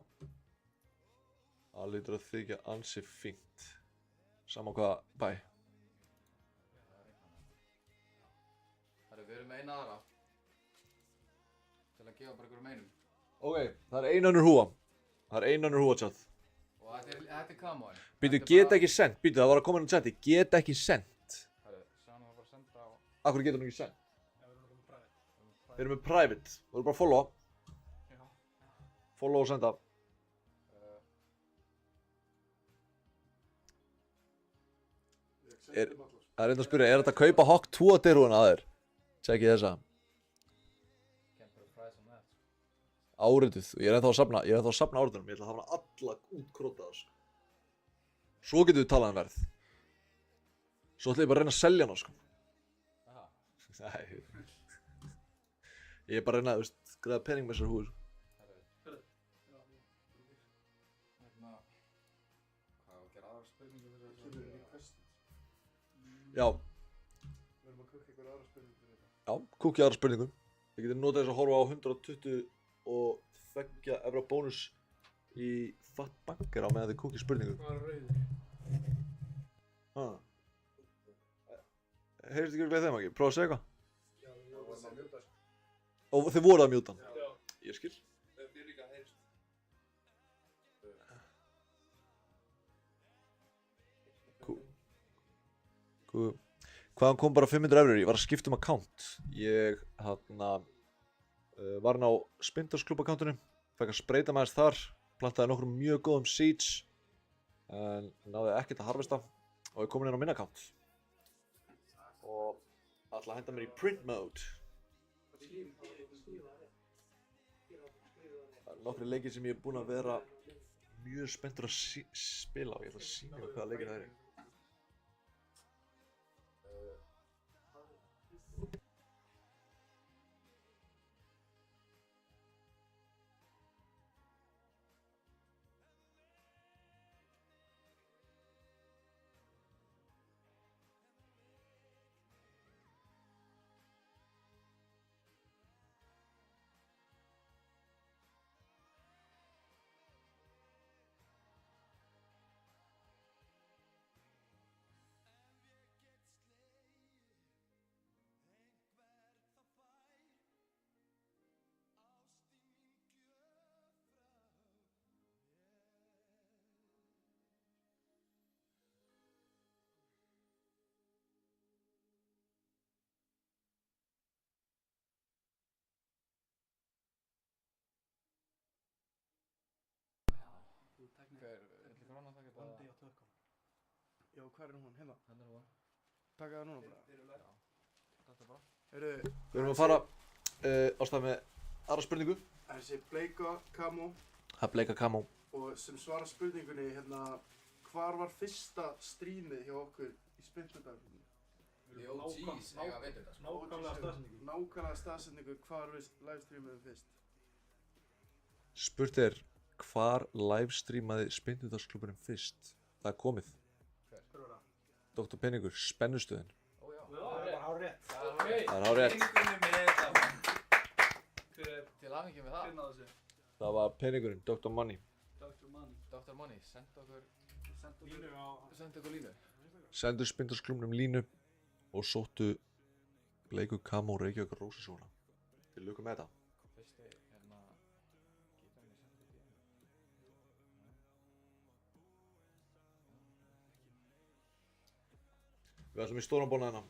Það lítur að þykja ansi fínt. Sama hvað bæ. Við erum með eina aðra. Til að gefa bara ykkur einum. Ok, það er ein önnur húfa. Það er ein önnur húfa, chat. Og þetta er Camoin. Býtu, get ekki sent. Býtu, það var að koma inn á chati. Get ekki sent. Herru, sjáum við bara að senda á... Akkur getur hún ekki sent? Já, við erum með private. Við erum með private. Þú erum bara að followa. Já. Follow og senda. Það er reynd að spyrja, er þetta að kaupa Hawk 2 derhúðuna að þér? Tjekkið þessa. Can't put a price on that. Árituð. Ég er ennþá að safna áritunum. Ég ætla að hafa hana alla útkrótaða, sko. Svo getum við talað um verð. Svo ætla ég bara að reyna að selja hana, sko. Aha. Nei. Ég er bara að reyna að, græða pening með þessar húður. Herru. Hérna... Hvað á að gera aðra spurningu fyrir þessu? Já. Við erum að kukka ykkur aðra spurningu fyrir þetta. Já, kúkja aðra spurningum. Við getum notað þess að horfa á 122 evra bónus í Fat Banker á meðan þið kúkja spurningu. Hvað er rauður? Heyrðist ekki örugglega þeim ekki? Prófa að segja eitthvað? Já, við vorum að mjúta sko. Og þið voruð að mjúta hann? Já. Ég skil. Það er líka að heyrst. Hvaðan kom bara 500 eurur? Ég var að skipta um account. Ég var inn á Spindarsklub accountunum, fekk að spreita með þess þar, plantaði nokkrum mjög góðum seeds en náði ekkert að harvesta og ég komin inn á minn account og ætla að henda mér í print mode. Það eru nokkri leikir sem ég er búinn að vera mjög spenntur að spila á. Ég ætla að sýna ykkur hvaða leikir það eru. Hver, ætli Gróna taka þetta? Bandi á tökkum. Já, hver er hún? Hérna? Hann er hún. Taka það núna bara. Já. Þetta bara. Heyrðu, Við erum að fara ástæða með aðra spurningu. þessi bleika Camo Það bleika Camo. og sem svara spurningunni hérna, hvar var fyrsta strímið hjá okkur í Spindudaginu? The OGs eiga að vita þetta, sko. Nákvæmlega staðsetningu. Nákvæmlega staðsetningu, hvar við livestreamum fyrst? Spurt er, hvar livestreamaði Spinnudagsklúbburinn fyrst? Það er komið. Hver var það? Dr. Peningur, spennustöðin. Ó já. Já, það er hárrétt. Það er hárrétt. Peningurinn með þetta, mann. Hver er Til aðhengi með það. hinn á þessu? Það var peningurinn, Dr. Money. Dr. Money. Dr. Money, senda okkur Línu á... línu. Sendu Spinnudagsklúbnum línu og sóttu bleiku Camo Reykjavík Rósasjóna. Til lukku með þetta. Fyrsti, hérna, gítarinn ég sendi ekki. Við ætlum í stóran bóna hérna.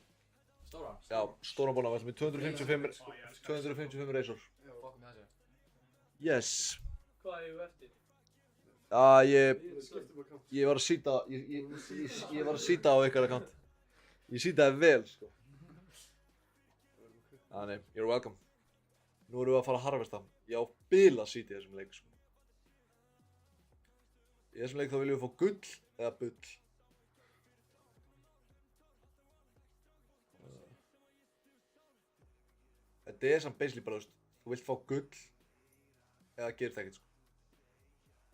Stóran? Já, stóran bóna, við ætlum í 255 reysor. Fokkum með þessu. Yes. Hvað hefur eftir? Ég var að sýta, ég var að sýta á ykkar account. Ég sýtaði vel, sko. Nei, you're welcome. Nú erum við að fara að harvesta. Ég á bila sýti í þessum leik, sko. Í þessum leik þá viljum við fá gull eða bull. Þetta er samt basically bara, þú vilt fá gull eða gerir það ekkert, sko.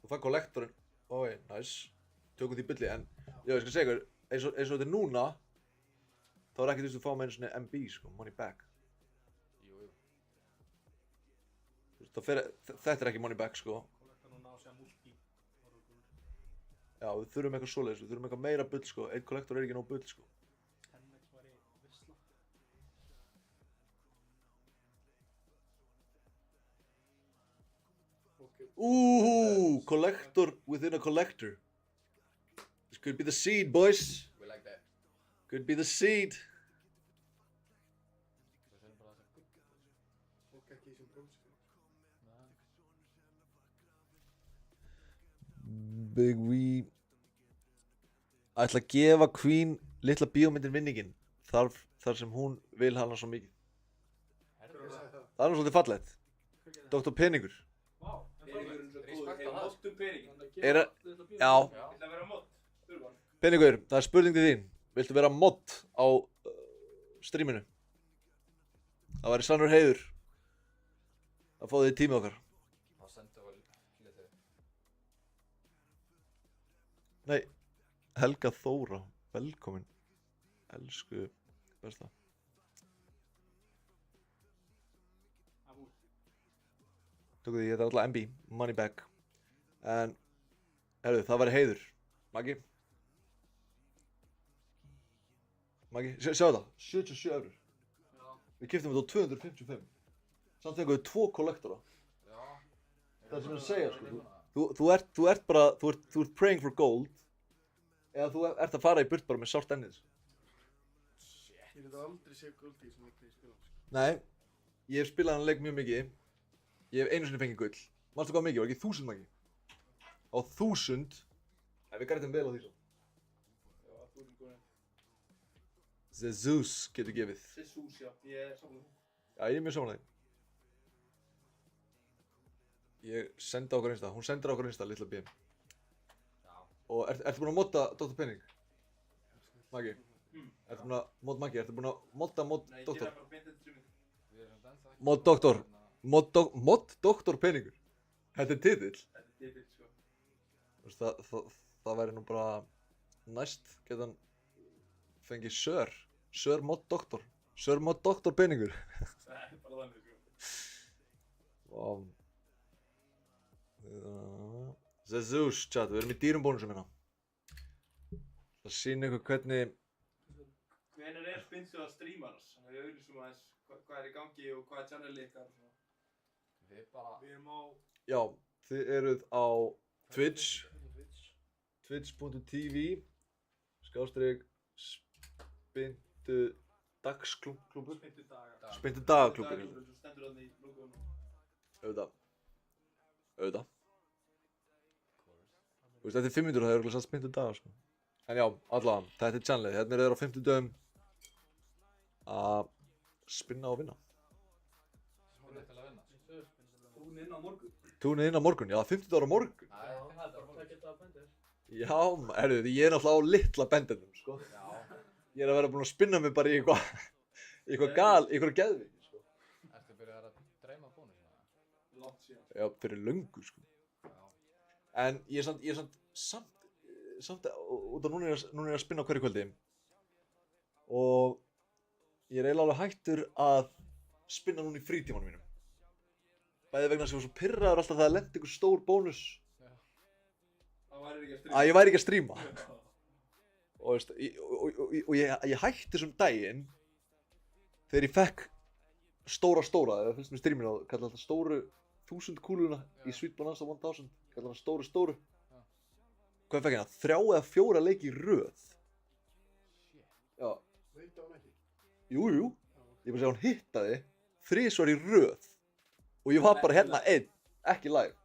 Þú fær kollektorinn, ói, nice, tökum því bulli, en já, ég skal segja ykkur, eins og þetta er núna, þá er ekkert þú að fá með einu svona MB, sko, money back. Jú. Þetta er ekki money back, sko. Já, við þurfum eitthvað svoleiðis, við þurfum eitthvað meira bull, sko, einn kollektor er ekki nóg bull, sko. Ooh, collector within a collector. This could be the seed, boys. We like that. Could be the seed. Fólk ekki í þessum brómskjöld. Big V. Ætla að gefa Queen litla bíómyndin vinningin. Þar sem hún vil hana svo mikið. Það er nú svolítið fallegt. Dr. Peningur. Já. Ég ætla að vera mod. Urban. Peningur, það er spurning til þín. Viltu vera mod á streaminu? Það væri sannur heiður að fá þig í tími okkar. Þá senda við hlutið. Nei, Helga Þóra, velkomin. Elsku besta. Tökum því, þetta er alltaf MB, money back. En, herru, það væri heiður. Maggi? Maggi, sjá þetta, 77 eurur. Við keyptum þetta á 255. Samt fengum við 2 kollektora. Já. Það er sem ég að segja, sko. Þú ert bara, þú ert praying for gold. Eða þú ert að fara í burt bara með sárt ennið. Ég hef aldrei séð Goldie sem ég spila. Nei, ég hef spilað hann leik mjög mikið. Ég hef einu sinni fengið gull. Manstu hvað mikið, var ekki 1000 Maggi? Á 1000? Nei, við grætum vel á því svo. Já, þú erum góðin. Jesus getur gefið. Jesus, já. Ég er saman. Já, ég er mjög samanlega. Ég sendi okkur einsta, hún sendir okkur einsta, litla bím. Og ertu búinn að modda Dr. Penning? Maggi? Ertu búinn að modda Maggi? Ertu búinn að modda Dr.? bara beint eftir streamið. Mod Dr. Mod Dr. Penningur. Þetta er titill. Þetta er titill, sko. Þú veist, það væri nú bara næst geta hann fengið Sir Mod Dr. Sir Mod Dr. Penningur. Það er bara þannig, sko. Vá. Zeus, chat, við erum í dýrum bónusum hérna. Það sýnir ykkur hvernig... Hvenær er spinsið að streamars? Þannig að við auðvitað aðeins hvað er í gangi og hvað er channelið ykkar og svona. Við erum á... Já, þið eruð á Twitch. Twitch.tv /spintu dagsklúbbur. Spintu dagaklúbbur. Svo stendur það í logoðunum. Auðvitað. Þú veist, eftir 5 mínútur það er örugglega satt spintu dagar, sko. En já, allavega, þetta er channelið. Hérna eru þeir á 50 dögum að spinna og vinna. Spinna til að vinna. Túnið inn á morgun. Túnið inn á morgun, já, 50 dagar á morgun. Já, það er bara að geta bendir. Já, ég er náttúrulega á litla bendinum, sko. Já. Ég er að vera búinn að spinna mig bara í eitthvað gal, í eitthvað geðviki, sko. Ertu byrjað að dreyma bónusina? Langt síðan. Já, fyrir löngu, sko. En ég er samt, út af núna er ég að spinna á hverju kvöldi. Og ég er eiginlega alveg hættur að spinna núna í frítímanum mínum. Bæði vegna þess að ég var svo pirraður alltaf þegar það lendi einhver stór bónus. Að ég væri ekki að stríma. Og veist, ég hætti þessum daginn þegar ég fekk stóra, það fylgst með stríminu og kalla alltaf stóru 1000 kúluna í Sweet Bonanza 1000, kalla hana stóru. Hvað fekk hérna? 3 eða 4 leiki í röð. Já. Veit á hann ekki? Jú. Ég bara segja hún hittaði 3 svar í röð. Og ég var bara hérna einn, ekki live.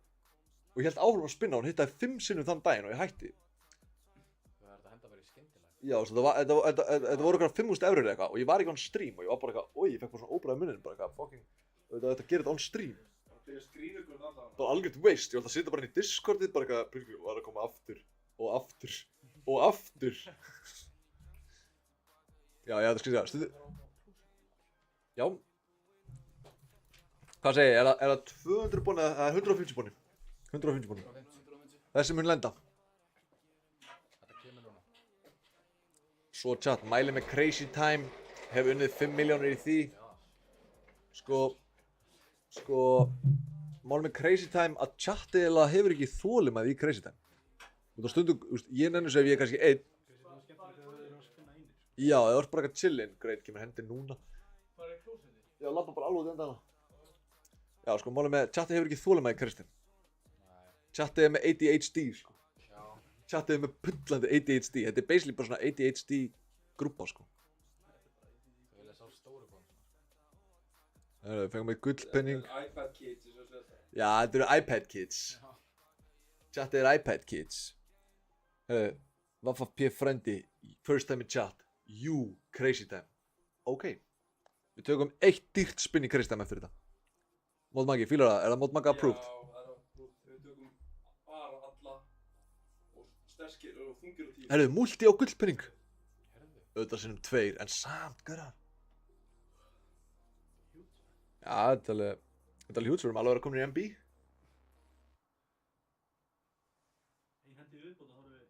Og ég held áfram að spinna, hún hittaði 5 sinnum þann daginn og ég hætti. Það er þetta að henda bara í skyndilega. Já, þetta voru eitthvað 5.000 eurur eitthvað og ég var ekki on stream og ég var bara eitthvað, oj, ég fekk bara svona óbræði munnin, bara eitthvað, fucking, þetta gerir þetta on stream. Það er skrínugurinn alltaf. Bara algjört waste, ég var alltaf að sitja bara inn í Discordið, bara eitthvað, var að koma aftur og aftur. Já, það skal ég segja, stundu. Já. Hvað segi ég, er það 200 bóni eða 150 bóni? 150 bóni. Þessi mun lenda. Þetta kemur núna. Svo chat, mæli með Crazy Time, hef unnið 5 milljónir í því. Sko, málið með Crazy Time að chatið eiginlega hefur ekki þolinmæði í Crazy Time. Og það stundum, ég nenni svo ef ég er kannski einn. Já, það er bara eitthvað chillin, greit, kemur hendi núna. Hvað er klósitið? Já, labba bara alveg út í endana. Já, sko, málið með chatið hefur ekki þolinmæði í Crazy Time. Chatið er með ADHD, sko. Já. Chatið er með pullandi ADHD, þetta er basically bara svona ADHD grúpa, sko. Þú vilja sá stóru bónusina. Við fengum með gullpenning. Þetta er iPad Kids, eins og þetta. Já, þetta eru iPad Kids. Chatið er iPad Kids. Vaffa P. Frendi, first time in chat. You, Crazy Time. Ok. Við tökum 1 dýrt spinn í Crazy Time eftir þetta. Mod Maggi, fílar það? Er það Mod Maggi approved? Já, það er approved. Við tökum bara alla og sterkir og þungir og tíu. Herðu, multi á gullpenning. Auðvitað sinnum 2, en samt, gaurar. Já, þetta er alveg hjúts, við erum alveg að vera komin í MB. Ein hendi viðbót, þá erum við...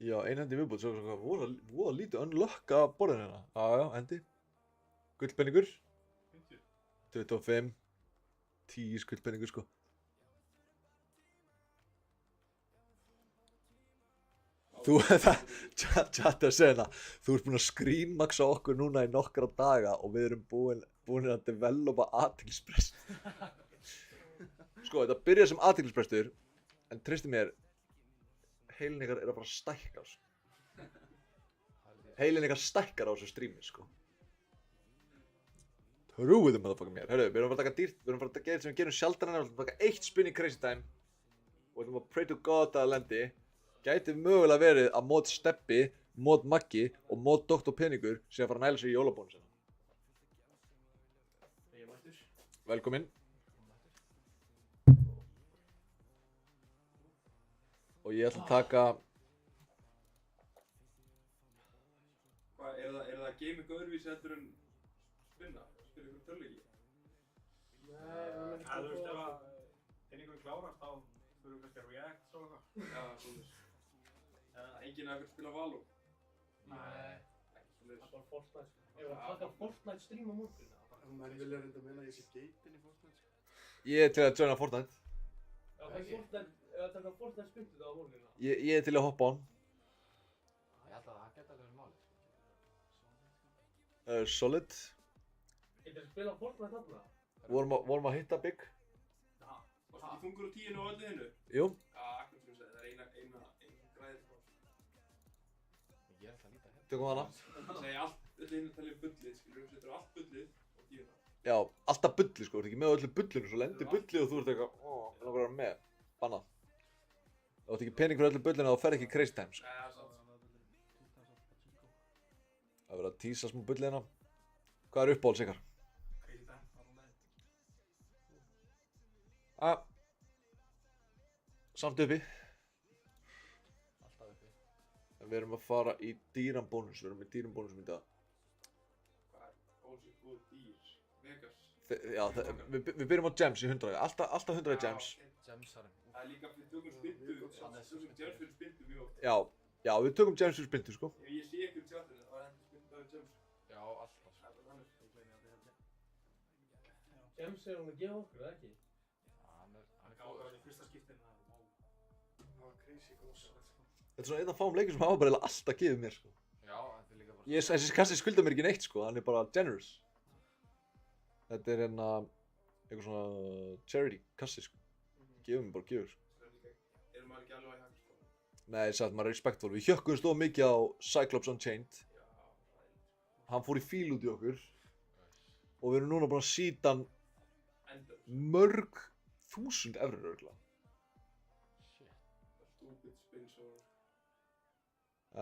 Já, ein hendi viðbútt, svo voða lítið unlocka á borðinu hérna. Já, hendi. Gullpenningur. 50. 25. 10 gullpenningur, sko. Þú, chat að segja það, þú ert búinn að screenmaxa okkur núna í nokkra daga og við erum búin að developa athyglisbrest. Sko, þetta byrjar sem athyglisbrestur, en treystu mér, heilin ykkar er að fara að stækka, sko. Heilin ykkar stækkar á þessu strími, sko. Trúið motherfucker mér. Hörru, við erum að fara að taka dýrt, við erum að fara að gera þetta sem við gerum sjaldan en við erum að taka 1 spinn í Crazy Time og við erum að pray to God að það lendi. Gæti mögulega verið að Mod Steppi, Mod Maggi og Mod Dr. Penningur sé að fara að næla sér í jólabónusina. Ég er mættur. Velkomin. Og ég ætla að taka... Hvað, er það gaming öðruvísi heldur en spinna? Spila ykkur töluleiki? Nei, þú veist, ef að einhver klárast þá þurfum við kannski að react og eitthvað. Já, svoleiðis. Enginn af ykkur spila Valo? Nei. Ekki svoleiðis. Það er bara Fortnite. Ef við taka Fortnite stream á morgun. Menn vilja reynda að meina að ég sé geitin í Fortnite. Ég er til að joina Fortnite. Já, það er Fortnite, ef við taka Fortnite spyndu það á morgun. Ég er til að hoppa á hann. Ég held að það geta alveg verið málið. Solid. Getur þið spila Fortnite þarna? Vorum að hitta Big. Já. Varstu ekki þungur á 10 og öllu hinnu? Jú. Já, akkur sem ég segi, það er eina græðið. Ég er alltaf að líta hérna. Tökum hana. Það segja allt, öllu hinnu talið bullið, skilur, þú setur allt bullið og 10. Já, alltaf bulli sko, þú ert ekki með öllu bullinu, svo lendir bulli og þú ert eitthvað, ég langar að vera með, bannað. Þú ert ekki pening fyrir öllu bullinu og þú ferð ekki í crazy time sko. Já, sant. Það verður að tísa smá bulli hérna. Hvað er uppáhalds ykkar? Crazy time, allan daginn. Samt uppi. Alltaf uppi. Við erum að fara í dýran bónus, við erum í dýran bónusum í dag. Hvað er ósýtt góð dýr? Vegas? Já, við byrjum á gems í 100, alltaf 100 gems. Gemsarinn. Það er líka fyrir tökum spyndu, tökum gems fyrir spyndu mjög oft. Já, við tökum gems fyrir spyndu sko. Ef ég sé ykkur í tjáttinu, þá er hendur spyndu bara gems. Já, alltaf. Það er bara þannig. James er hún að gefa okkur, eða ekki? Hann er Gáður hann í fyrsta skiptin, Það var crazy góðs. Þetta er svona einn af fáum leikir sem hafa bara eiginlega alltaf gefið mér sko. Já, þetta er líka bara... Þessi kassi skuldar mér ekki neitt sko, hann er bara generous. Þetta er hérna eitthvað svona charity kassi sko. Gefur mér bara gefur sko. Erum maður ekki alveg að hægt sko? Nei, satt maður er respectful. Við hjökkum stóð mikið á Cyclops Unchained. Hann fór í fíl út í okkur. Og við erum núna bara að sýta hann mörg þúsund evrur örugglega. Stupid spins og...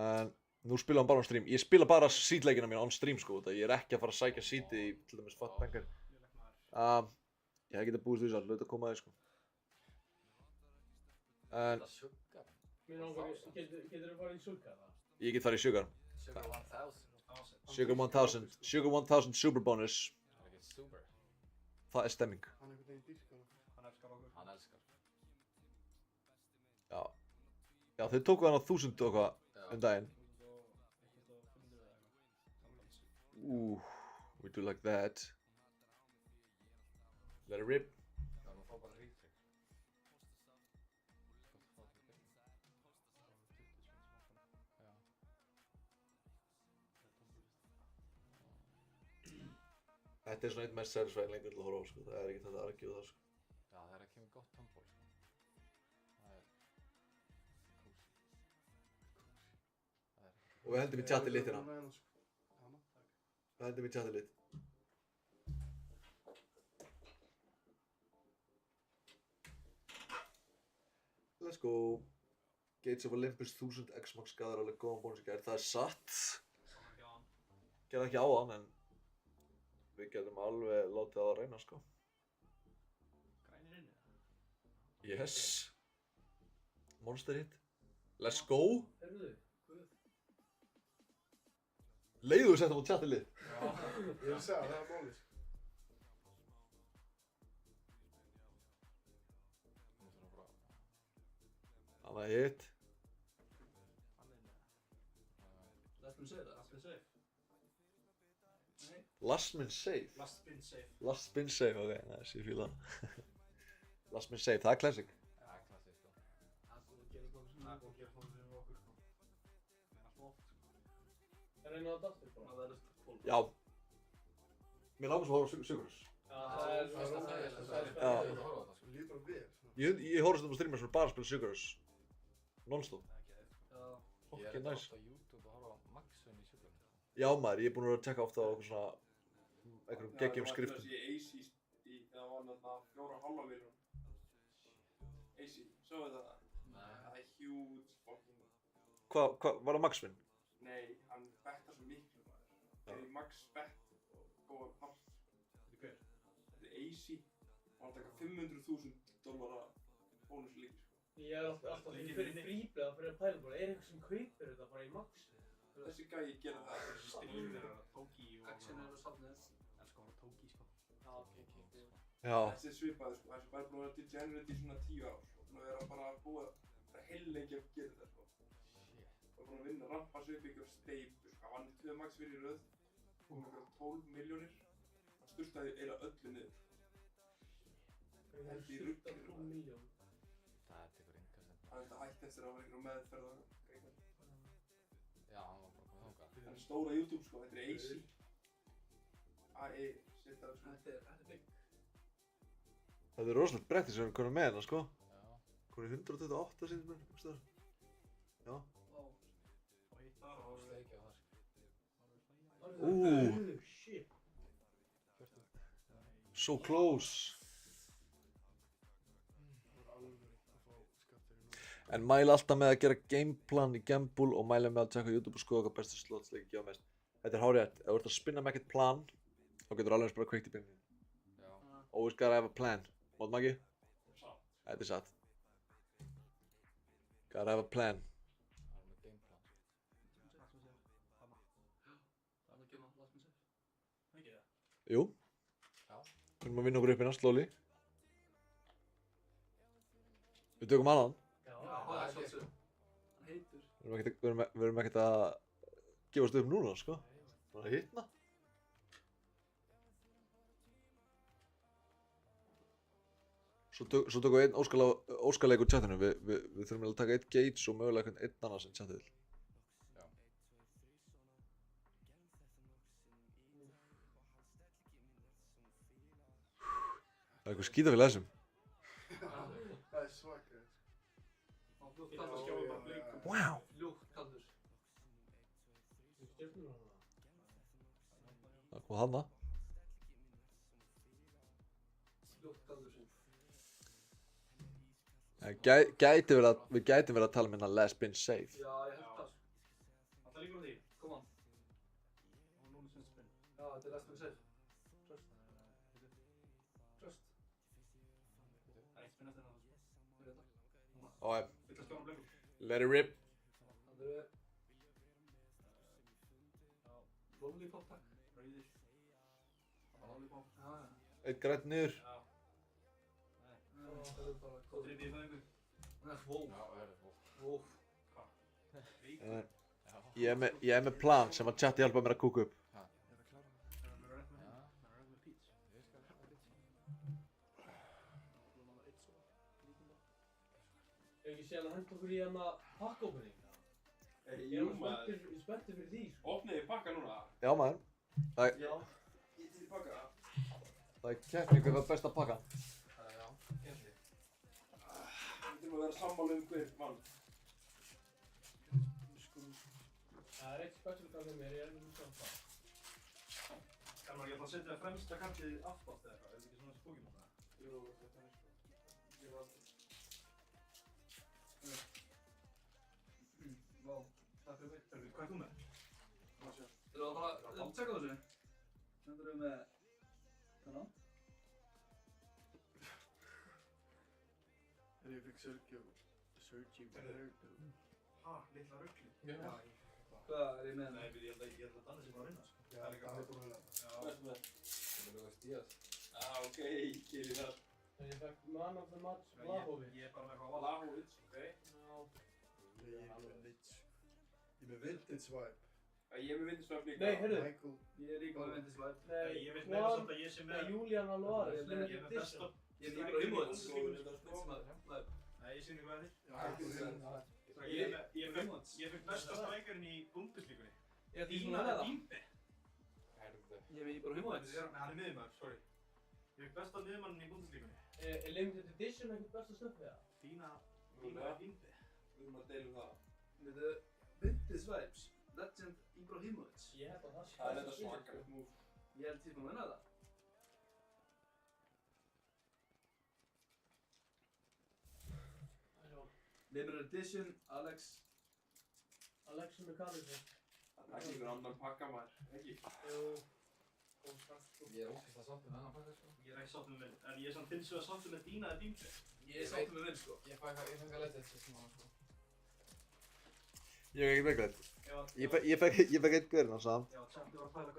En nú spila hann bara á stream. Ég spila bara seedleikina mína on stream sko. Ég er ekki að fara að sækja seedið í til dæmis Fat Banger. Ég geta búist því að hluta að koma að þið sko. En Sugar. Mér langar, getur þú farið í Sugar það? ég get farið í Sugar. Sugar 1000. Sugar 1000. Sugar 1000 super bonus. Það er ekki super. Það er stemming. Hann einhvern veginn dýrkar okkur. hann elskar okkur. Hann elskar. Já. Já, þau tóku hann á 1000 og eitthvað daginn. We do like that. Let it rip. Já, maður fá bara ríktrygg. Þetta er svona eitt mest satisfying leikur til að horfa á sko. Það er ekki þetta að argue það sko. Já, það er að kemur gott tónból sko. Það er... Og við hendum í chatið litina. sko. Við hendum í chatið lit. Let's go. Gates of Olympus 1000 X-Max gaður alveg góðan bónus í gær. Það er satt. Gerði ekki á hann en við getum alveg látið á það reyna sko. Grænir inni. Yes. Monster hit. Let's go. Herðu, guð. Leiðu þú settum á chatið lit. Ég vil segja, það er málið sko. Annað hit. Last spin safe, last spin safe. Last min safe. Last spin safe. Last spin safe, ok, nice, ég fíla það. Last min safe, það er classic. Já, klassið sko. Það er góð að gera tónlist fyrir okkur sko. Það er alltaf oft sko. Er einu á daftur bara? Það er alltaf 12. Já. Mér langar svo að horfa á Sugarus. Já, það er Það er spennandi. Já. að horfa á þetta sko. Líður bara vel. svona. Ég horfði stundum á streamar sem er bara að spila Sugarus. Non-stop. Það er ekki eitt sko. Ég er Fucking þetta nice. oft á YouTube að horfa á Maxun í Sugar. Já maður, ég er búinn að vera að tjekka ofta á eitthvað svona einhverjum geggjum skriftum. Það var AC í, það var náttúrulega 4,5 miljón. AC, svo það? Nei. Það er huge fucking... Hvað, var það Maxwin? Nei, hann bettar svo miklu maður. Það er max bett og góða part. Þetta er hver? var að taka $500,000 bónus líka, sko. Ég er alltaf þegar ég fyrir fríblið að fyrir að pæla bara, er einhver sem kaupir þetta bara í max? Þessi gæi gerir það. Streamer að Tóki og... Action er á safnið. Elskar að Tóki, sko. Já, ok. Já. Þessi svipaði, sko. Þessi bara búin að vera degenerate í svona 10 ár, sko. Búin að vera bara búið að heillengi að gera þetta, sko. Og búin að vinna rampa sig upp ykkur steipu, sko. Hann vann í 2 max fyrir í röð. Komið ykkur 12 milljónir. Hann sturtaði eiginlega öllu niður. Hendi í rugginu. 12 milljón. Það tekur enga sem. Hann þetta hætti eftir að vera ykkur meðferð og greina. Já, hann var bara komið þangað. Hann er stóra YouTube, sko. Þetta er AC. AE, sitt það, sko. Þetta er big. Þetta er rosalegt bretti sem við konum með hérna, sko. Já. Konum 128 sinni með, veistu það? Já. Og hitt þar og... Steikja á það, Shit. So close. En mæla alltaf með að gera gameplan í Gamble og mæla með að tjekka YouTube og skoða hvað bestu slotsleiki gefa mest. Þetta er hárrétt. Ef þú ert að spinna með ekkert plan, þá getur alveg eins bara kveikt í beinni. Já. Always gotta have a plan. Mót Maggi? Þetta er satt. Gotta have a plan. Það er með gameplan. Það er að gema last man safe. Ekki það? Jú. Já. Við erum að vinna okkur upp hérna, slowly. Við tökum annan. Já, það er svolítið. Hann heitur. Við erum ekkert að gefast upp núna, sko. Bara að hitna. Svo tökum við einn óskaleik úr chatinu. Við þurfum að taka einn Gates og mögulega einn annar sem chatið til. Já. Það er eitthvað skítafélag þessum. Það er svakar. Fljótt kaldur skjáðu bara bleikum. Wow. Fljótt kaldur. Það kom þarna. Fljótt kaldur. Við gætum verið að tala um hérna last spin save. Já, ég held það. Það líkur á því. Come on. Og núna sem spinn. Já, þetta er last man safe. Trust. Trust. Það er eitt spinn eftir það, sko. Fyrir þetta. Og Fylla skjána bleikum. let it rip. Það eru... Já. Lollipop takk. Rauðir. Lollipop. Já, já. Eitt grænt niður. Já. Það er bara... Og drippið í fæðingu. Wow. Já, það er wow. Ég er með plan sem að chati hjálpa mér að kúka upp. Er það klára? Er það rætt með það? Er það rætt með pít? Ég skal rætt með pít. Ef ekki séðan að henda okkur í hana pakkopening? Ég Jú, er maður. spenntur fyrir því, sko. Opniði pakka núna. Já maður. Já. Ég til pakka. Það er keppning hver var best að pakka. Já, kemdi. Við þurfum að vera sammála hver mann. Það er eitt special card með mér, ég er ekki að það. Kalmar, ég ætla að setja fremsta kartið aftast eða eitthvað. Er þetta ekki svona Pokémon það? Jú, þetta er sko. Ég var aldrei. Vá, takk fyrir mig. Hörru, hvað er þú með? Þú að fara að tjekka þessu? Sendur við með... Þannig? Ég fikk Sergio Roberto. Ha, litla ruggli. Já. Hvað er ég með? Nei, ég held að Danni sé bara að vinna, sko. Já, það er búin að vinna. Hvað ertu með? Það er Lukas Díaz. Ok, kýri þar. En ég fekk man of the match Vlahovic. Ég er bara með eitthvað að Vlahovic, ok. Já. Ég er með vintage vibe. Ég er með vindisvæf líka. Nei, heyrðu. Michael. Ég er líka með Vintisvæp. Nei, Ég veit meira samt að ég sé með... Nei, Julian Alvarez, Ég er limited Ég er með besta... edition. Ég er líka Immortals. Vintisvæf. Nei, ég sé ekki hvað þér. Já, Ég fekk besta strækjarinn í Bundesligunni. Ég er Dína með það. Dýmbe. Ég er bara Immortals. Hann er miðjumaður, sorry. Ég fekk besta miðjumannin í Bundesligunni. Er limited edition ekkert besta stöfið það? Dína Rúlega. Dýmbe. Við erum að deilum það. Þetta er Vintisvæps. Legend Ibrahimovic. Ég held að það sé Það er þetta svakalegt múf. Ég held til að vinna það. Limited Edition, Alex. Alexander Kallisson. Það er ekki einhver annan pakka maður, ekki? Jú. Ég er ógeðslega sáttur með þennan pakka sko. Ég er ekki sáttur með minn, en ég er samt finnst þú að sáttur með þína eða þín. Ég er sáttur með minn sko. Ég fæk að leta þetta smá sko. Ég hef ekki veikvægt. Ég fekk einn hverjum á samt. Já, samt ég var að pæla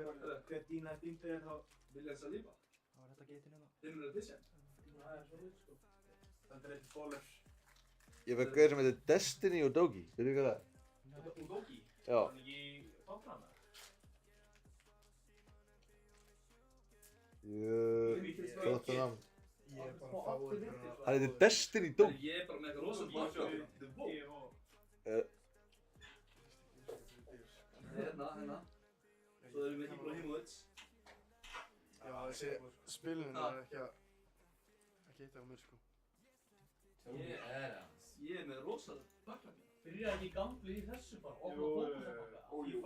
hver þína eða þín er þá. Vilja þess að lífa? Það var þetta getið hérna. Þinn er edition? Það er svo sko. Það er eitthvað fólar. Ég fekk hverjum sem heitir Destiny og Dogi. Veitu hvað það er? Og Dogi? Já. Hann ekki tóknana? Flottan namn. Ég er bara fáið hérna. Hann heitir Destiny Dogi. Ég er bara með eitthvað rosa bakka. Þetta er vó. Hérna. Svo erum við Ibrahimovic. Já, þessi spilin er ekki eitt á mér sko. Ég er með rosa bakka. Byrjaði ekki gamli í þessu bara, opna fótboltabakka. Jú.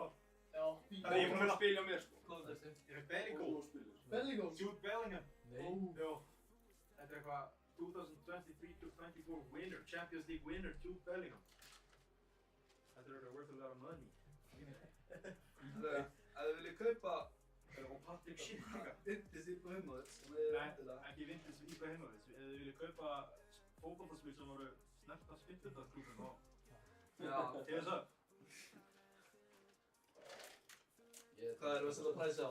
Já. Það er ég búinn að spila mér sko. Ég er Bellingham. Bellingham? Jude Bellingham. Nei. Jó. Þetta er eitthvað 2023-24 winner, Champions League winner, Jude Bellingham. Þetta er worth a lot of money. Ef þið viljið kaupa Og Patrick Schick líka. Vintis Ibrahimovic. Nei, ekki Vintis Ibrahimovic. Ef þið viljið kaupa fótboltaspil sem voru snertast 15-klúbum og... Já. Ég veist það. Hvað erum við að setja præsi á?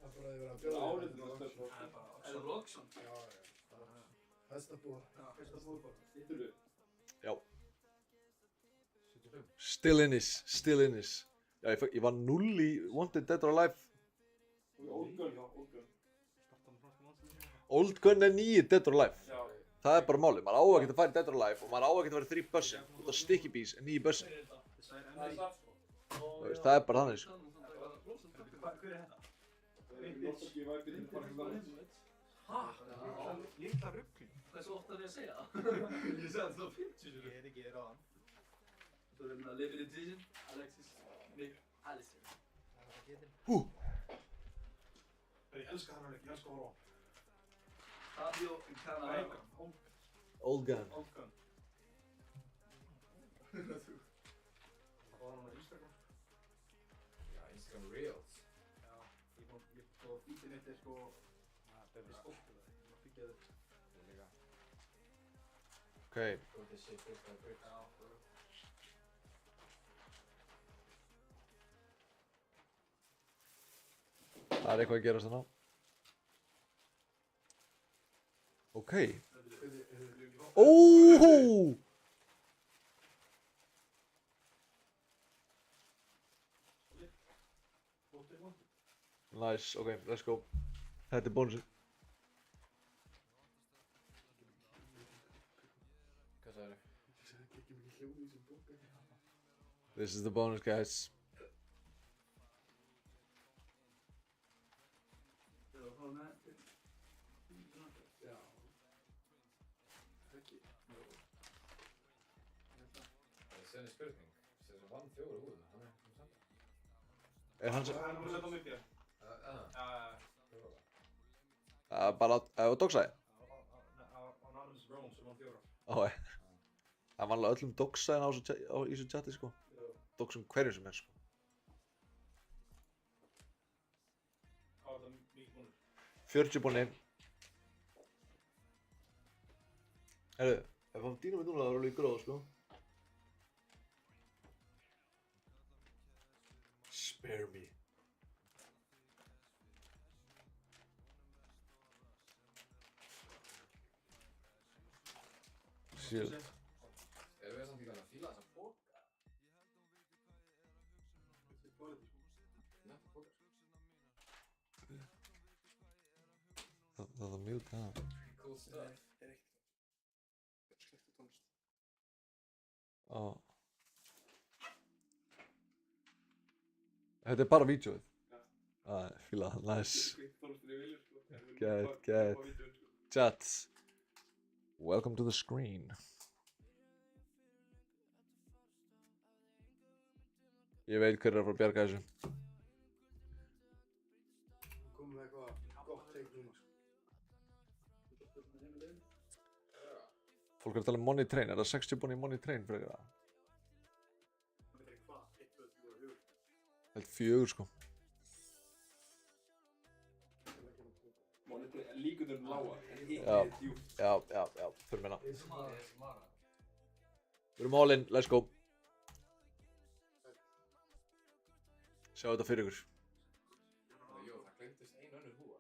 Það er bara að þið vera að bjóða. Áriðinu að stöpa. Er það Roxon? Já. Hæsta búa. Já, fyrsta fótboll. Stýttur þú? Já. Still in this. Já, ég var 0 í Wanted Dead or Alive. Old Gun. Old Gun er 9 Dead or Alive. Já. Það er bara málið. Maður á að geta að fara í Dead or Alive og maður á að geta að fara í 3 bussin. Út af Sticky Bees er 9 bussin. Það er satt sko. Það er bara þannig sko. Hver er þetta? Ég var ekki bara Lilla ruggling. Það er svo oft að ég að segja það. Ég sagði það á 50. Ég er ekki á hann. Svo erum við að live in edition. Alexis. Nick. Alice. Ég elska hann ekki, ég elska horfa á. Fabio Cannavaro. Old Gun. Old Gun. Það var hann á Instagram. Já, Instagram Reels. Já, og fítið mitt er sko... Það er stoltur það, ég var byggjaði upp. Ég líka. Ok. Góð þessi fyrsta brygg. Já. Það er eitthvað að gerast þarna. Ok. Óhó! Nice, ok, let's go. Þetta er bónusinn. Hvað sagði þau? Ég sagði ekki mikið hljóð í þessum bóka. This is the bonus, guys. Það var frá með... Já. Ekki. Það er senni spurning. Sem vann 4 húðuna, hann er samt. Er hann sem... Það er að setja á mig fyrir. Bara á doxaði? Á Anonymous Rome sem vann 4. Ó, það var alveg öllum doxaðin í þessu chati, sko. Doxum hverju sem er, sko. Hvað var það mikið búinur? 40 búinir. Herru, ef við fáum dýnum í núna það var alveg í gróða, sko. Spare me. Shit. Erum við samt ekki að fíla þessa póka? Þetta er quality. Já, póka. Það var mjög það. Cool stuff. Það er ekkert. Slektu tónlist. Á. Þetta er bara vídeoið? Já. Fíla það, nice. Get. Chat. Welcome to the screen. Ég veit hver er að fara að bjarga þessu. Komum með eitthvað gott teik núna sko. Fólk er að tala um Money Train, er það 60 búin í Money Train fyrir það? Það veit ekki hvað, 1, 2, 3, 4. Held 4 sko. Líkundur lága, en hitt Já. er djúpt. Já, fyrir minna. Við erum all in, let's go. Sjá þetta fyrir ykkur. Jó, það glemtist ein önnur húa.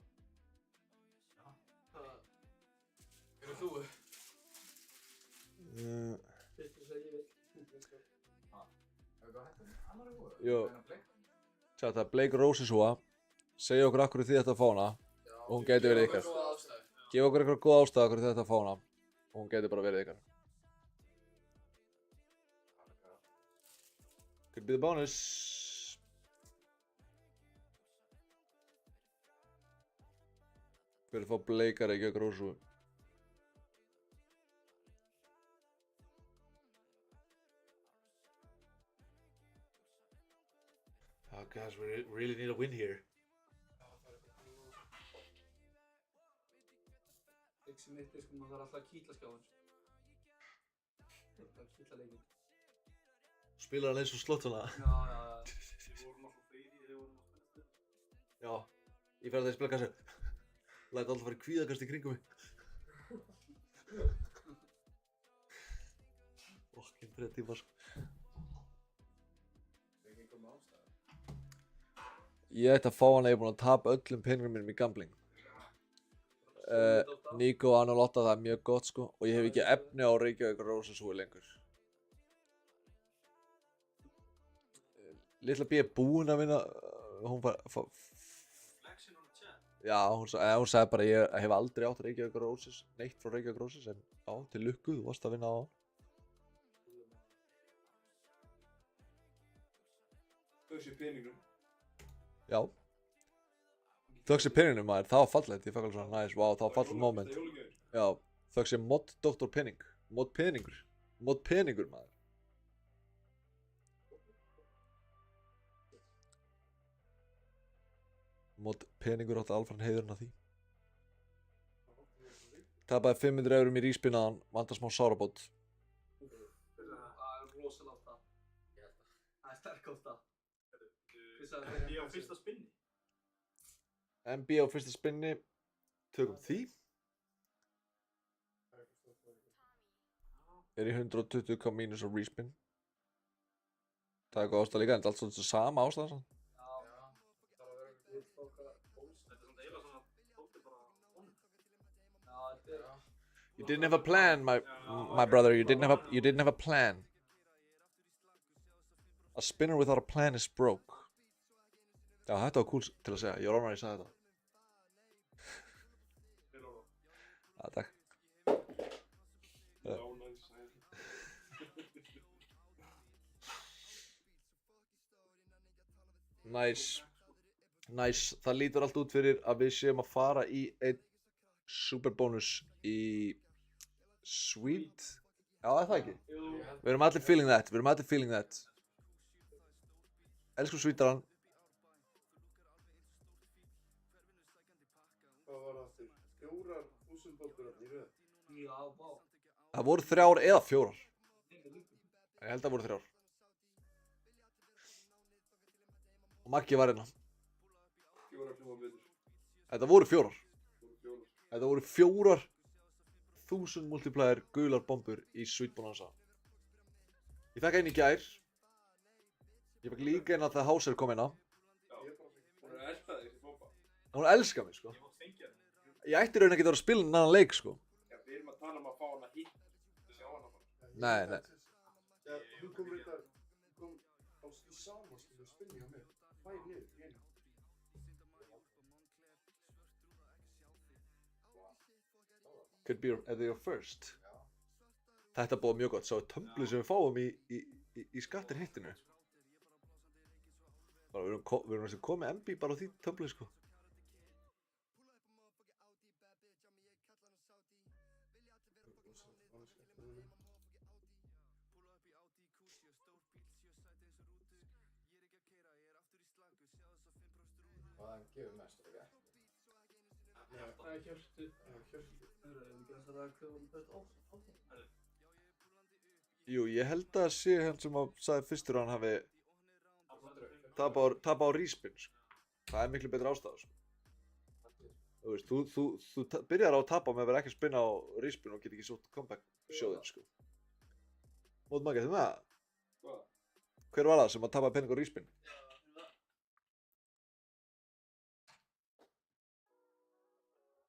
Hver er þú? Fyrst að ég vil. Hefur þú hægt annari húa? Jó. Sjá þetta, Blake Roses húa. Segja okkur akkur þið þetta að fá hana. Og hún gæti verið ykkar. Gefa okkur eitthvað góð ástæða akkur þið þetta að fá hana. Og hún gæti bara verið ykkar. Could be the bonus. Hver er að fá Blake að Reykjavík Rósu? Oh guys, we really need a win here. Trixi mitt er sko, maður þarf alltaf að kýtla skjáðan. Það er kýtla leikinn. Spilar hann eins og slottuna? Já. Við vorum alltaf freyði þegar við vorum að spila. Já, ég fer að það spila kassu. Læt alltaf fara í kvíðakast í kringum mig. Fucking 3 tímar sko. Ég ætti að fá hana, ég er búinn að tapa öllum peningum mínum í gambling. Nico og Analotta, það er mjög gott sko. Og ég hef ekki efni á Reykjavík Rósasúi lengur. Litla B er búinn að vinna. Hún Flexin on the chat. Já, hún sagði bara ég hef aldrei átt Reykjavík Rósas, neitt frá Reykjavík Rósas, en já, til lukku, þú varst að vinna á hann. Þessi peningum. Já. Þöggs í penningnum maður, það var fallegt, ég fekk alveg svona nice, wow, það var fallegt moment. Já, þöggs í mod Dr. Penning, mod peningur maður. Mod peningur átti alfran heiðurinn af því. Tapaði 500 eurum í ríspinnaðan, vantar smá sárabót. Það er rosalega átt það. Það er sterk átt það. Ég á fyrsta spinni. MB á fyrsta spinni, tökum því. Er í 120k mínus á respin. Það er góð ástæða líka, en það er allt svona sama ástæða svona. You didn't have a plan, my brother. You didn't have a plan. A spinner without a plan is broke. Já, þetta var cool til að segja. Ég var ánægður að ég sagði þetta. Já, takk. Nice. Það lítur allt út fyrir að við séum að fara í einn superbónus í Sweet. Já, það ekki. Við erum allir feeling that. Elsku Sweetaran. Hvað var það aftur? 4.000 bólkur í röð? Já, vá. Það voru 3 eða 4. Ég held að það voru 3. Og Maggi var hérna. 4 hljóma betur. Þetta voru 4. Þetta voru 4.000 multiplayer gular bombur í Sweet Bonanza. Ég fekk einn í gær. Ég fekk líka einn að það Hauser kom hérna. Hún er elskað þessi bomba. Hún elskar mig sko. Ég ætti raun ekki að vera að spila en annan leik sko. Já, við erum að tala um að fá hana hitt. Sjá hana bara. Nei. Já, hún kom reyndar, hún kom á í sama spinni á mér. 2 niður, í einu. Could be your first. Þetta búið mjög gott. Sá tömblu sem við fáum í skattir hittinu. Bara, við erum að koma MB bara á því tömblu sko. Hvaðan gefur mest, ekki? Það er Hjörtu. Það er ekki að það hvað var best átt. Jú, ég held að sé hann sem sagði fyrstur að hann hafi tapa á respin sko. Það er miklu betur ástæða sko. Þú veist, þú byrjar á að tapa með að vera ekki að spinna á ríspin og get ekki sótt comeback sjóðin, sko. Mót Maggi, þú með það? Hvað? Hver var það sem að tapa pening á ríspin?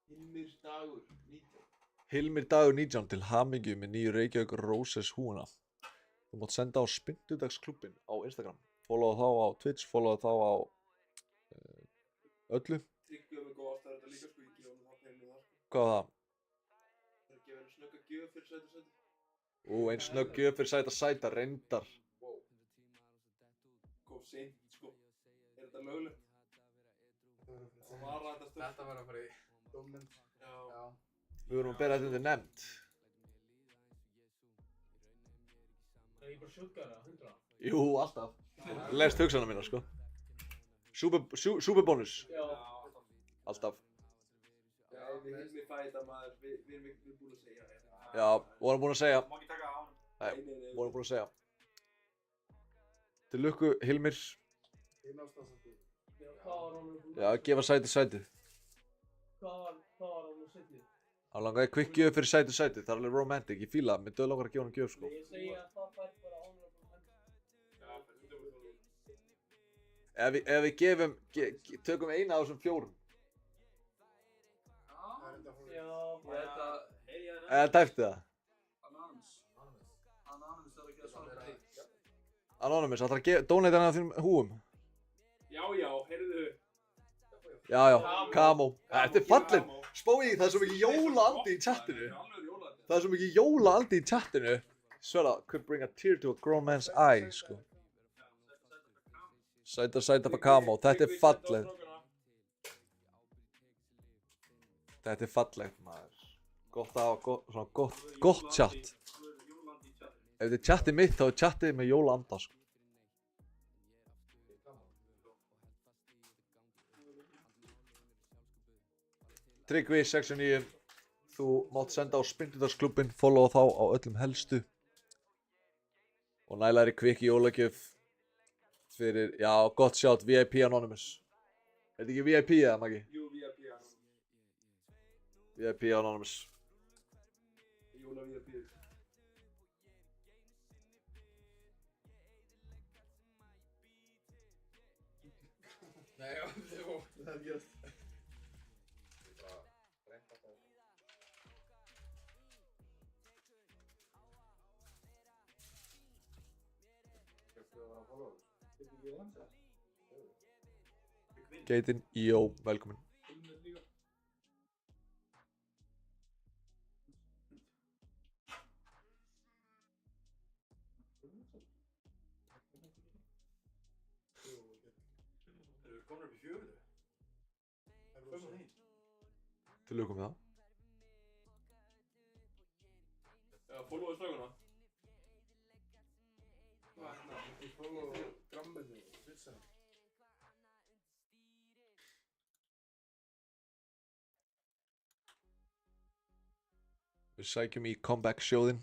Hilmir Dagur, 19. Hilmir Dagur 19 til hamingju með nýju Reykjavík Roses húuna. Þú mátt senda á Spyndudagsklúbbin á Instagram. Followa þá á Twitch, followa þá á öllu. Tryggvi var með góð ástæður þetta líka, sko, ég gefa hann það peningu þar, sko. Hvað var það? Það er að gefa henni snögga gjöf fyrir sæta sæti. Einn snögg gjöf fyrir sæta reyndar. Wow. Góð seint, sko. Er þetta löglegt? Það var að þetta stöð. Þetta var að fara í Dómnefnd. Já. Við vorum að bera þetta undir nefnd. Það er bara sjúkara, 100. Jú, alltaf. Lest hugsanna mína, sko. Superbónus. Já. Alltaf. Já, við Hilmi fæta maður, við erum búin að segja hérna. Já, vorum búin að segja. Má ekki taka á hann. Nei, vorum búin að segja. Til lukku, Hilmir. Einn ástæðsandi. Já, hvað var hann búinn Já, gefa sætið. Hvað var hann að setja? Hann langaði quick gjöf fyrir sætið. Það er alveg romantic, ég fíla það. Mér döð langar að gefa hann gjöf, sko. Ég segi að það fær bara honorable mention. Ef við gefum, tökum eina af þessum 4. Það er enda hún. Já, Þetta Eða tæpti það. Anonymous er að gera svona fyrir. Anonymous, ætlar að gefa, donate hann af þínum húum. Já, heyrðu. Já, Camo. Þetta er fallin. Spói, það er svo mikið jólaandi í chattinu. Alveg jólandi. Það er svo mikið jólaandi í chattinu. Sverða, could bring a tear to a grown man's eye, sko. Sæta for Camo, þetta er fallegt. Þetta er fallegt, maður. Gott að hafa svona gott chat. Ef þetta er chatið mitt, þá er chatið með jólaanda, sko. Tryggvi 69, þú mátt senda á Spyndudagsklúbbin, followa þá á öllum helstu. Og næla þér í kvikki jólagjöf fyrir, já, gott sjátt, VIP Anonymous. Er þetta ekki VIP eða, Maggi? Jú, VIP Anonymous. VIP Anonymous. Jóla VIP. Nei, já, Það er gert. Geitin, jó, velkomin. Erum við komin upp í 4? Förum við hinn. Til lukku með það. Já, followa strákuna. Ég fór á gramminu. Svitsa. Við sækjum í comeback sjóðinn.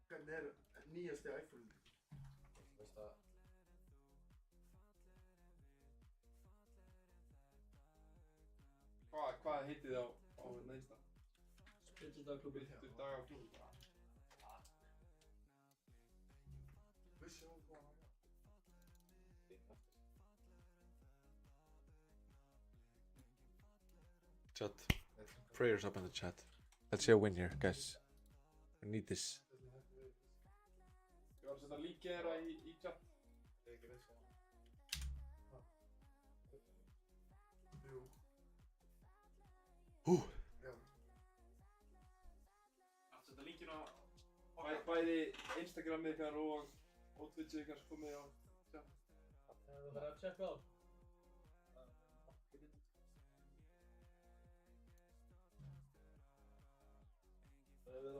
Hvernig er nýjasti iPhone? veist það. Hvað heitið þið á næsta? Spyndudagsklúbbin. Spyndudagsklúbbin. Vissi hún hvað hann var? Chat. Prayers up in the chat. Let's see a win here, guys. We need this. Ég var að setja líkið þeirra í chat. Jú. Hú. Já. Að setja linkinu á Bæði Instagramið ykkar og Twitchið ykkar komið á chat. Það verður að checka á.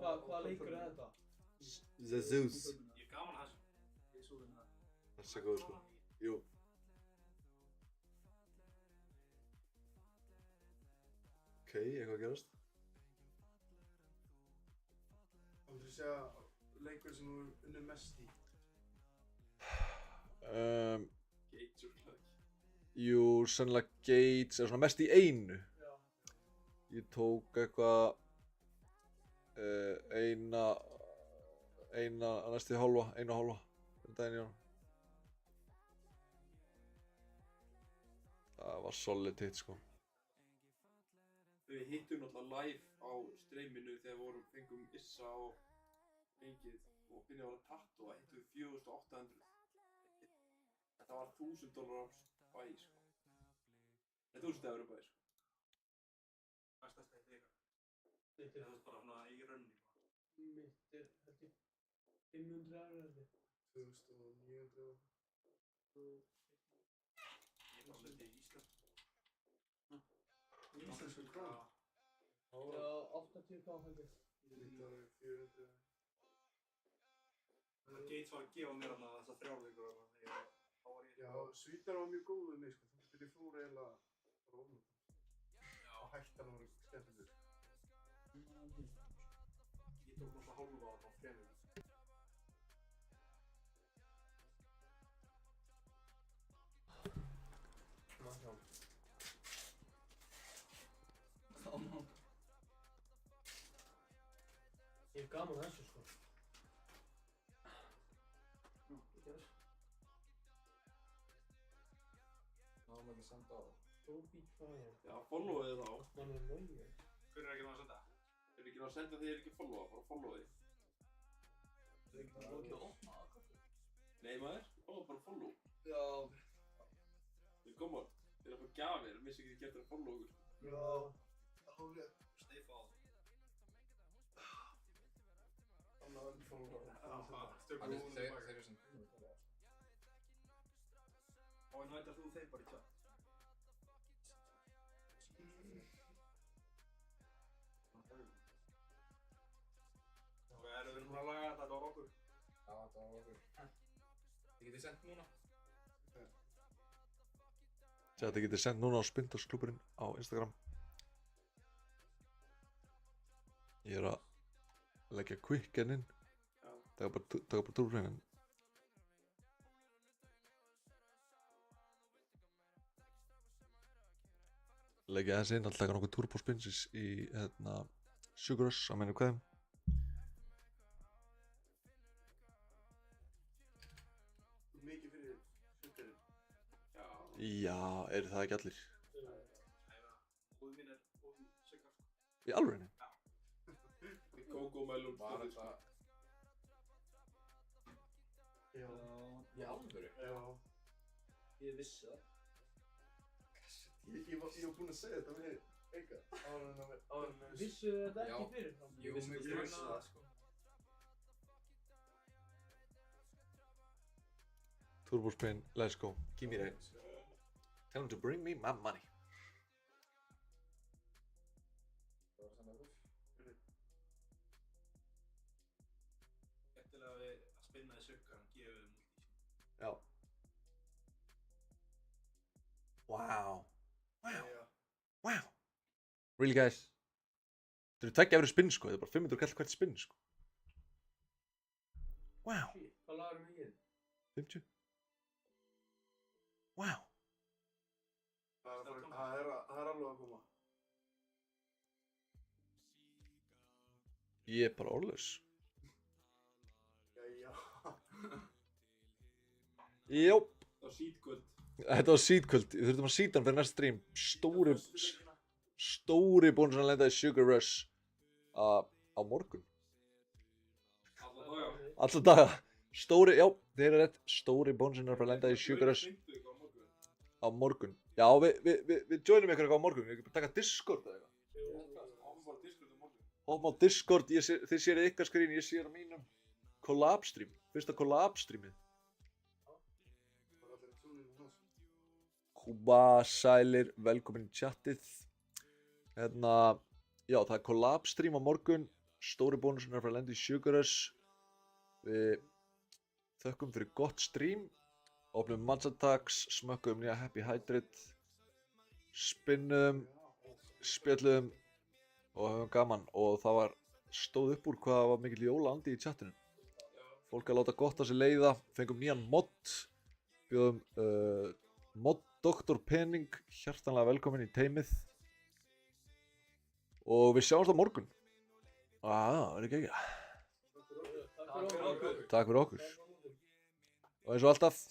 Hvað leikur er þetta? The Zeus. Ég er gaman að þessu. Það er góð, sko. Jú. Ok, eitthvað að gerast. Það vil segja leikur sem þú unnið mest í. Jú, sennilega Gates, eða svona mest í einu. Já. Ég tók eitthvað eina næstu hálfa, einu og hálfa fyrir daginn í honum. Það var solid hit sko. Við hittum náttúrulega live á streaminu þegar við fengum Issa og Engið og byrjaði að tattúa, hittum við 4800. Þetta var $1000 á bæ sko. Nei, 1000 € bæ sko. Hvað er stærsta hitt ykkar? Þetta Það er bara svona í rönni. mitt er held ég 500 ára held ég. 2900. Ég bara leti í Ísland. Íslensku krónu. Já, 80k held ég. Þetta var 400. Það Gates var að gefa mér hana þessar 3 vikur og þá var ég... Já, Svítar var mjög góð við mig sko. Þegar ég fór eiginlega bara ofnum. Og hættan var skemmtileg. Ég tók náttúrulega hálfa á 3 vikur. Ég hef gaman að þessu sko. Náum ekki að senda á það. Toby Fire. Já, followið þá. Man er lógið. Hver er ekki náttúrulega að senda? Þeir ekki náttúrulega að senda þeir ekki að followa, bara followið. Það er ekki lógið að opna það kannski. Nei maður, bara follow. Já. Þeir koma, þeir eru að fá gjafir, missi ekki þið gert að follow okkur. Já. Hálfrið. Steifa á það. Þannig að það fór Stökum Þeir húnum baka. eru sem kunum að tala. Og en hættar þú þeim bara í tjátt. Og erum við búin að laga þetta á okkur? Já, þetta var okkur. Þið getið sendt núna. Þetta getið sendt núna á Spindlsklúbburinn á Instagram. Ég er að leggja quicken inn. Taka bara túrfræðin. Leggja þessi inn, alltaf taka nokkuð turbo spinsis í Sugar Rush á meinu kveðum. mikið fyrir Sugarinn. Já, eru það ekki allir? Húð mín er húð Sigga sko. Í alvörinni? Í Kókómelum. Var þetta... Já. Í alvöru? Já. Ég vissi það. Ég var búinn að segja þetta við Eika. Áður en við... Vissu þetta ekki fyrir þá? Jú, mig vissi það sko. Turbo spin, let's go. Give me that. Tell him to bring me my money. Það var að senda okkur. Eftirlega við að spinna í Sigga, hann gefið múltísum. Já. Wow. Wow. Wow. Really guys. Þetta eru tveggja efri spinn sko, þetta er bara 500 kall hvert spinn sko. Wow. Shit, hvað lagar mikið? 50. Wow. Það er alveg að koma. Ég er bara orðlaus. Já. Jóp. Það var sítkvöld. Þetta var síðkvöld, við þurftum að síta hann fyrir næsta stream. Stóri bónus að lenda í Sugar Rush á morgun. Alla daga. Alla daga. Stóri, já, þeir eru rétt. Stóri bónusinn er að lenda í Sugar Rush á morgun. Já, við joinum ykkur eitthvað á morgun. Við getum bara taka Discord eða eitthvað. Hoppum á Discord, þið séu ykkar skrín, ég sé á mínum. Collab stream, fyrsta collab streamið. Kuba, sælir, velkomin í chatið. Já, það er collab stream á morgun. Stóri bónusinn er að fara að lenda í Sugar Rush. Við þökkum fyrir gott stream. Opnum Matsatax, smökkum nýja Happy Hydrate. Spinnum, spjöllum og höfum gaman. Og það stóð upp úr hvað var mikill jólaandi í chatinu. Fólk að láta gott að sér leiða. Fengum nýjan mod. Bjóðum Mod Dr. Penning, hjartanlega velkomin í teimið. Og við sjáumst á morgun. Það er ekki ekki. Takk fyrir okkur. Takk fyrir okkur. Og eins og alltaf,